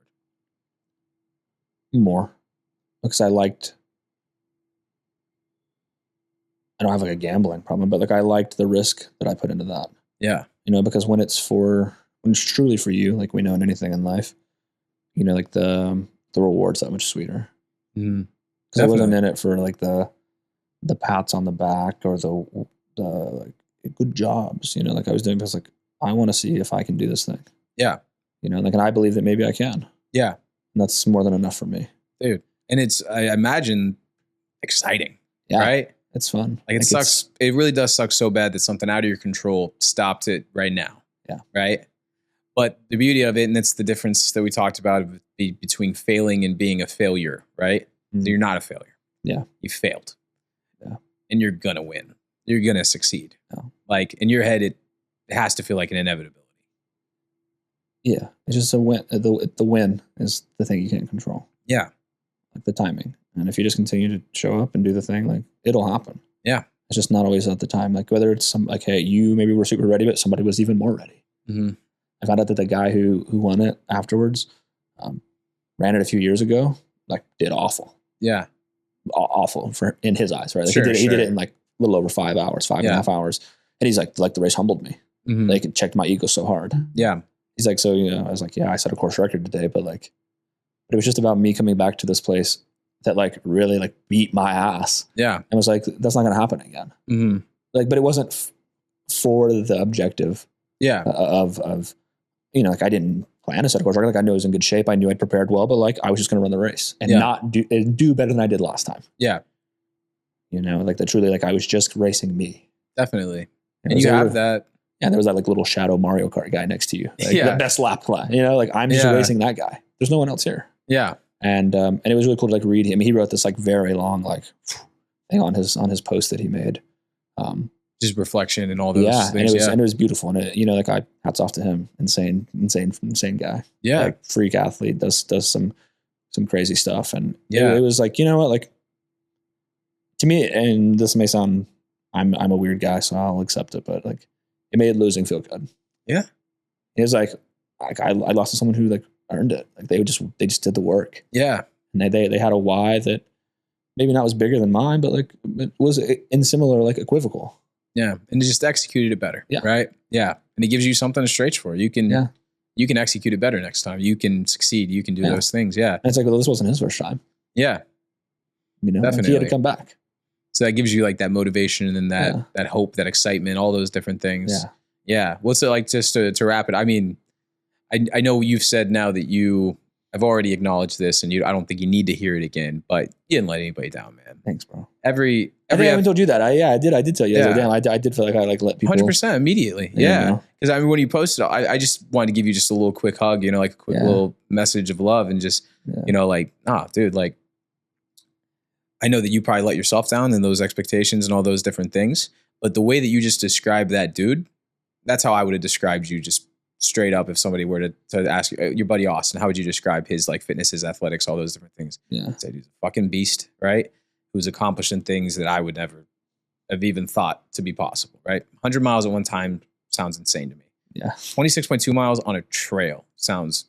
S1: More. Because I don't have like a gambling problem, but like I liked the risk that I put into that.
S2: Yeah.
S1: Because when it's truly for you, like we know in anything in life, like the reward's that much sweeter. Because I wasn't in it for like the pats on the back or the like good jobs, like I was doing because like I want to see if I can do this thing. Yeah. Like, and I believe that maybe I can. Yeah. And that's more than enough for me.
S2: Dude. And it's, I imagine, exciting. Yeah. Right?
S1: It's fun.
S2: Like it sucks. It really does suck so bad that something out of your control stopped it right now. Yeah. Right? But the beauty of it, and it's the difference that we talked about between failing and being a failure, right? So you're not a failure. Yeah. You failed. Yeah. And you're going to win. You're going to succeed. Yeah. Like in your head, it has to feel like an inevitability. Yeah. It's just a win. The win is the thing you can't control. Yeah. Like the timing. And if you just continue to show up and do the thing, like it'll happen. Yeah. It's just not always at the time. Like whether it's like, hey, you maybe were super ready, but somebody was even more ready. I found out that the guy who won it afterwards, ran it a few years ago, like did awful. Yeah. Awful in his eyes, right? Like he did it in like a little over 5 hours, 5.5 hours. And he's like the race humbled me. Like it checked my ego so hard. Yeah. He's like, so, I was like, yeah, I set a course record today, but it was just about me coming back to this place that like really like beat my ass. Yeah. And was like, that's not going to happen again. Like, but it wasn't for the objective. Yeah. Of like I didn't plan to set a course record. Like I knew I was in good shape. I knew I'd prepared well, but like I was just going to run the race and not do better than I did last time. Yeah. Like that truly, like I was just racing me. Definitely. And you have that. Yeah. There was that like little shadow Mario Kart guy next to you. Like the best lap class, like I'm just racing that guy. There's no one else here. Yeah. And it was really cool to like read him. He wrote this like very long, like thing on his post that he made. Just reflection and all those things. And it was beautiful. And it, like I hats off to him. Insane guy. Yeah. Like freak athlete, does some crazy stuff. And it was like, you know what, like to me, and this may sound, I'm a weird guy, so I'll accept it, but like it made losing feel good. Yeah.
S1: He was like I lost to someone who like earned it. Like they just did the work.
S2: Yeah.
S1: And they had a why that maybe not was bigger than mine, but like it was in similar, like equivocal.
S2: Yeah. And they just executed it better.
S1: Yeah.
S2: Right. Yeah. And it gives you something to stretch for. You can execute it better next time. You can succeed. You can do those things. Yeah.
S1: And it's like, well, this wasn't his first time.
S2: Yeah.
S1: Definitely. Like he had to come back.
S2: So that gives you like that motivation and that hope, that excitement, all those different things.
S1: Yeah.
S2: Yeah. What's it like, just to wrap it? I mean, I know you've said now that you have already acknowledged this, and I don't think you need to hear it again, but you didn't let anybody down, man.
S1: Thanks, bro.
S2: I
S1: haven't told you that. I did tell you.
S2: Yeah.
S1: Damn, I did feel like I like let people
S2: 100% immediately. Yeah. Because I mean, when you posted, I just wanted to give you just a little quick hug, like a quick little message of love, and just, like, dude, like, I know that you probably let yourself down and those expectations and all those different things, but the way that you just described that dude, that's how I would have described you, just straight up. If somebody were to ask you, your buddy Austin, how would you describe his like fitness, his athletics, all those different things?
S1: Yeah.
S2: I'd say he's a fucking beast, right? Who's accomplishing things that I would never have even thought to be possible, right? 100 miles at one time sounds insane to me.
S1: Yeah.
S2: 26.2 miles on a trail sounds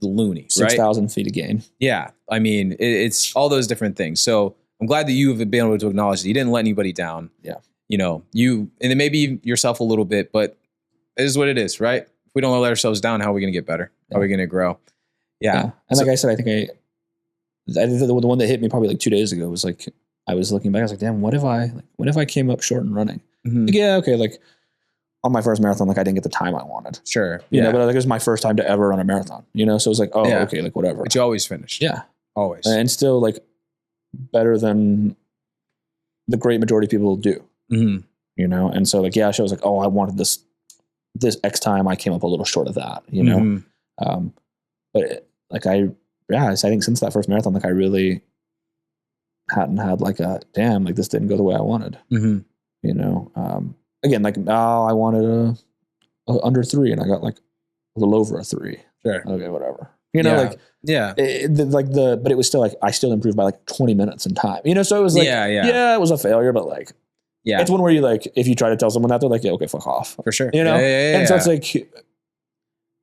S2: loony, right?
S1: 6,000 feet a gain.
S2: Yeah. I mean, it's all those different things. So I'm glad that you have been able to acknowledge that you didn't let anybody down.
S1: Yeah.
S2: And then maybe yourself a little bit, but it is what it is, right? If we don't let ourselves down, how are we going to get better? How are we going to grow? Yeah.
S1: And like I said, I think the one that hit me probably like 2 days ago was like, I was looking back, I was like, damn, what if I came up short in running?
S2: Mm-hmm.
S1: Like, yeah, okay. Like on my first marathon, like I didn't get the time I wanted.
S2: Sure.
S1: You know, but like it was my first time to ever run a marathon, so it was like, okay, like whatever.
S2: But you always finished.
S1: Yeah.
S2: Always.
S1: And still like better than the great majority of people do.
S2: Mm-hmm.
S1: And so like, I was like, I wanted this X time. I came up a little short of that, Mm-hmm. But I think since that first marathon, like I really hadn't had like a damn, like this didn't go the way I wanted.
S2: Mm-hmm.
S1: Again, like I wanted a under 3 and I got like a little over a 3.
S2: Sure.
S1: Okay, whatever.
S2: but
S1: it was still like I still improved by like 20 minutes in time. So it was like it was a failure, but like it's one where you like if you try to tell someone that, they're like, yeah, okay, fuck off.
S2: For sure.
S1: And so it's like,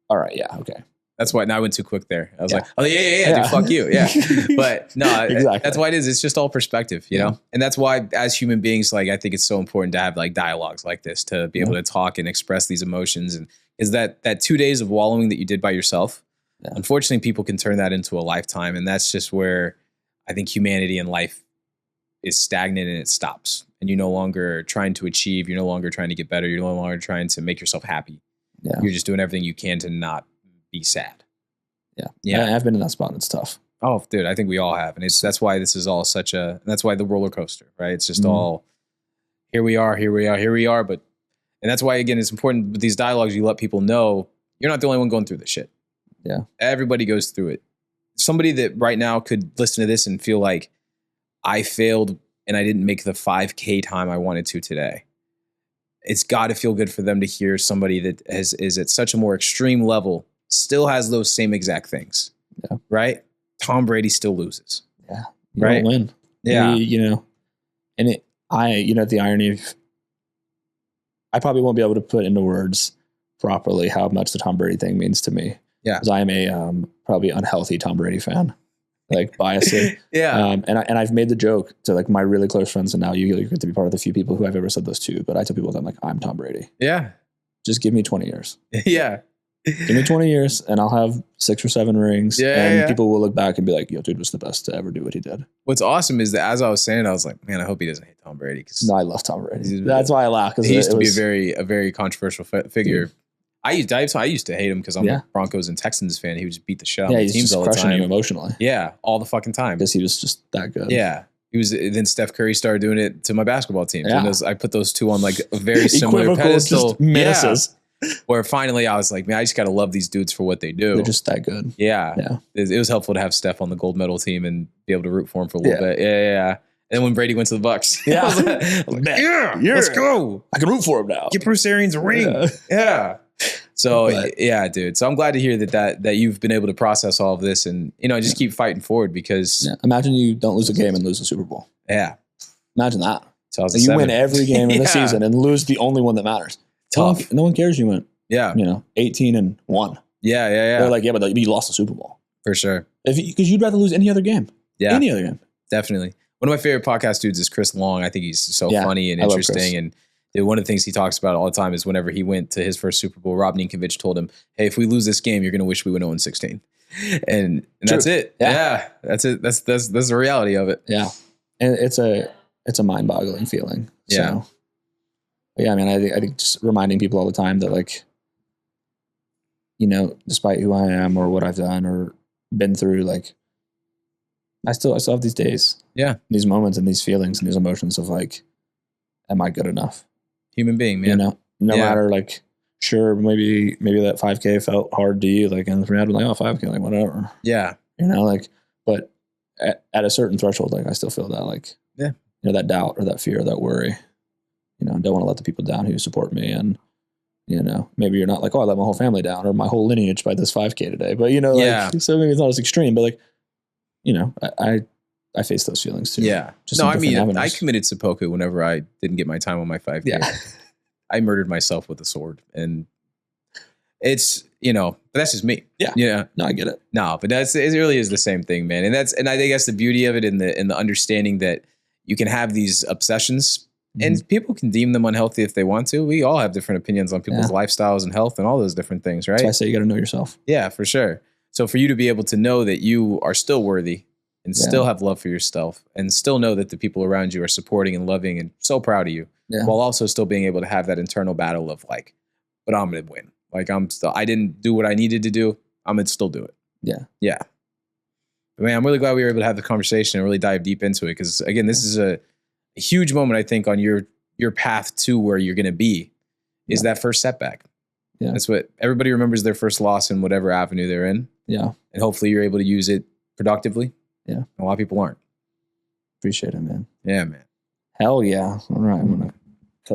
S1: all right, okay.
S2: That's why now I went too quick there. I was like, dude, fuck you. Yeah. But no, exactly. That's why it is. It's just all perspective, you know? And that's why as human beings, like, I think it's so important to have like dialogues like this, to be able to talk and express these emotions. And is that 2 days of wallowing that you did by yourself, unfortunately, people can turn that into a lifetime. And that's just where I think humanity and life is stagnant and it stops. And you're no longer trying to achieve. You're no longer trying to get better. You're no longer trying to make yourself happy. Yeah. You're just doing everything you can to not be sad. Yeah.
S1: I've been in that spot and it's tough.
S2: Oh, dude, I think we all have. And that's why this is all that's why the roller coaster, right? It's just all, here we are. And that's why, again, it's important with these dialogues, you let people know you're not the only one going through this shit.
S1: Yeah.
S2: Everybody goes through it. Somebody that right now could listen to this and feel like I failed and I didn't make the 5K time I wanted to today. It's got to feel good for them to hear somebody that is at such a more extreme level still has those same exact things. Yeah. Right? Tom Brady still loses.
S1: Yeah.
S2: You right?
S1: Don't win.
S2: Yeah.
S1: And the irony of, I probably won't be able to put into words properly how much the Tom Brady thing means to me.
S2: Yeah.
S1: Because I am a probably unhealthy Tom Brady fan, like biasly.
S2: Yeah.
S1: And I've made the joke to like my really close friends, and now you get to be part of the few people who I've ever said this to, but I tell people that I'm Tom Brady.
S2: Yeah.
S1: Just give me 20 years.
S2: Yeah.
S1: Give me 20 years and I'll have 6 or 7 rings. And people will look back and be like, yo, dude was the best to ever do what he did.
S2: What's awesome is that as I was saying it, I was like, man, I hope he doesn't hate Tom Brady.
S1: No, I love Tom Brady. That's why I laugh.
S2: He used to be a very controversial figure. Dude. I used to hate him because I'm a Broncos and Texans fan. He would just beat the shit out of the teams all the time. Crushing you emotionally. Yeah, all the fucking time.
S1: Because he was just that good.
S2: Yeah. Then Steph Curry started doing it to my basketball team. Yeah. And I put those two on like a very similar pedestal.
S1: Just menaces.
S2: Yeah. Where finally I was like, man, I just got to love these dudes for what they do.
S1: They're just that good.
S2: Yeah. It was helpful to have Steph on the gold medal team and be able to root for him for a little bit. Yeah. And then when Brady went to the Bucks, I was like, let's go.
S1: I can root for him now.
S2: Get Bruce Arians a ring. Yeah. So dude. So I'm glad to hear that you've been able to process all of this and, just keep fighting forward because. Yeah.
S1: Imagine you don't lose a game and lose the Super Bowl.
S2: Yeah.
S1: Imagine that. You win every game in the season and lose the only one that matters.
S2: Tough.
S1: No one cares you went.
S2: Yeah.
S1: 18-1.
S2: Yeah.
S1: They're like, yeah, but you lost the Super Bowl.
S2: For sure.
S1: Because you'd rather lose any other game.
S2: Yeah.
S1: Any other game.
S2: Definitely. One of my favorite podcast dudes is Chris Long. I think he's so funny and interesting. And one of the things he talks about all the time is whenever he went to his first Super Bowl, Rob Ninkovich told him, hey, if we lose this game, you're going to wish we went 0-16. And that's it. Yeah. That's it. That's the reality of it.
S1: Yeah. And it's a mind-boggling feeling.
S2: Yeah.
S1: So, yeah, I mean, I think just reminding people all the time that, like, despite who I am or what I've done or been through, like, I still have these days.
S2: Yeah.
S1: These moments and these feelings and these emotions of, like, am I good enough?
S2: Human being, man.
S1: No matter, like, sure, maybe that 5K felt hard to you. Like, and for me, I'd be like, 5K, like, whatever.
S2: Yeah.
S1: Like, but at a certain threshold, like, I still feel that, like, that doubt or that fear or that worry. I don't want to let the people down who support me. And, maybe you're not like, I let my whole family down or my whole lineage by this 5K today. But, so maybe it's not as extreme, but, like, I face those feelings too.
S2: Yeah. I committed seppuku whenever I didn't get my time on my 5K.
S1: Yeah.
S2: I murdered myself with a sword, and it's, but that's just me.
S1: Yeah.
S2: Yeah.
S1: No, I get it.
S2: No, but it really is the same thing, man. And I think that's the beauty of it in the understanding that you can have these obsessions and people can deem them unhealthy if they want to. We all have different opinions on people's lifestyles and health and all those different things, right?
S1: That's why I say you got to know yourself.
S2: Yeah, for sure. So for you to be able to know that you are still worthy and still have love for yourself and still know that the people around you are supporting and loving and so proud of you, while also still being able to have that internal battle of, like, but I'm going to win. Like, I didn't do what I needed to do. I'm going to still do it.
S1: Yeah.
S2: Yeah. But man, I'm really glad we were able to have the conversation and really dive deep into it. Because again, this is a huge moment, I think, on your path to where you're going to be is that first setback. Yeah. That's what everybody remembers, their first loss in whatever avenue they're in.
S1: Yeah.
S2: And hopefully you're able to use it productively.
S1: Yeah.
S2: A lot of people aren't.
S1: Appreciate it, man.
S2: Yeah, man.
S1: Hell yeah. All right. I'm going to